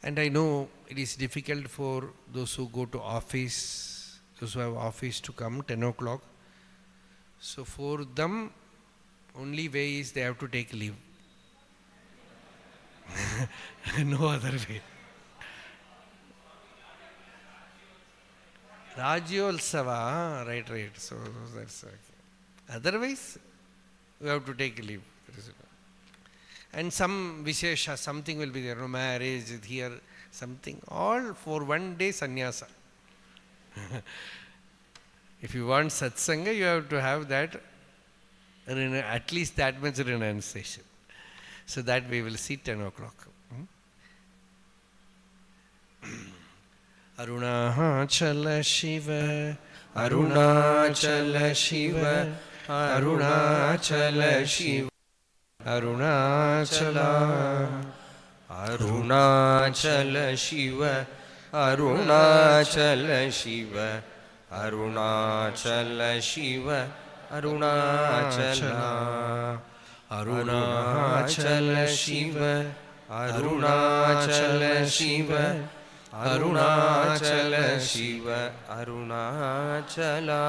And I know it is difficult for those who go to office, those who have office to come 10 o'clock. So for them, only way is they have to take leave. No other way. Rajyolsava, right. So that's okay. Otherwise, we have to take leave. And some Vishesha, something will be there, no marriage here, something, all for one day sannyasa. If you want satsanga, you have to have that, at least that much renunciation. So that we will see 10 o'clock. Arunachala Shiva, Arunachala Shiva, Arunachala Shiva, Arunachala, Arunachala Shiva, Arunachala Shiva, Arunachala Shiva, Arunachala, Arunachala Shiva, Arunachala Shiva, Arunachala Shiva, Arunachala,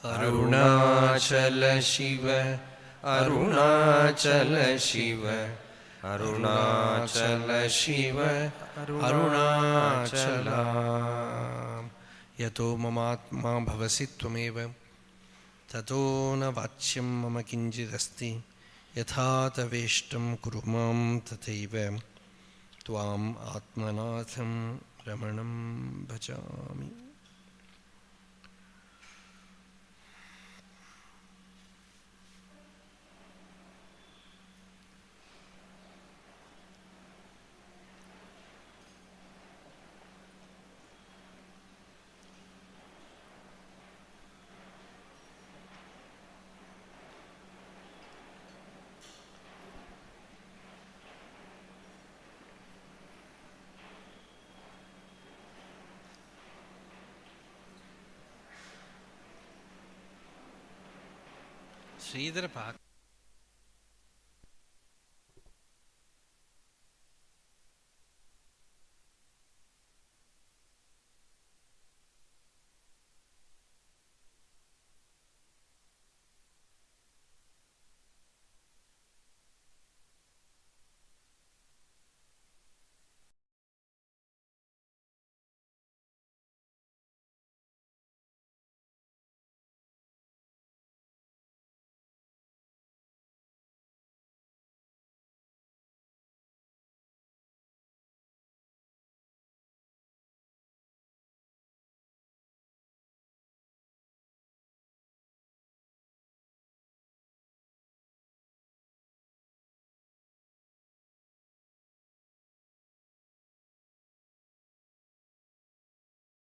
Arunachala Shiva, Arunachala Shiva, Arunachala Shiva, Arunachala. Yato mamatma bhavasi tvameva, tato na vachyam mama kinjidasti, yatha taveshtam kurumam tathaiva, tvam atmanatham ramanam bhajami. Sridhar Pak.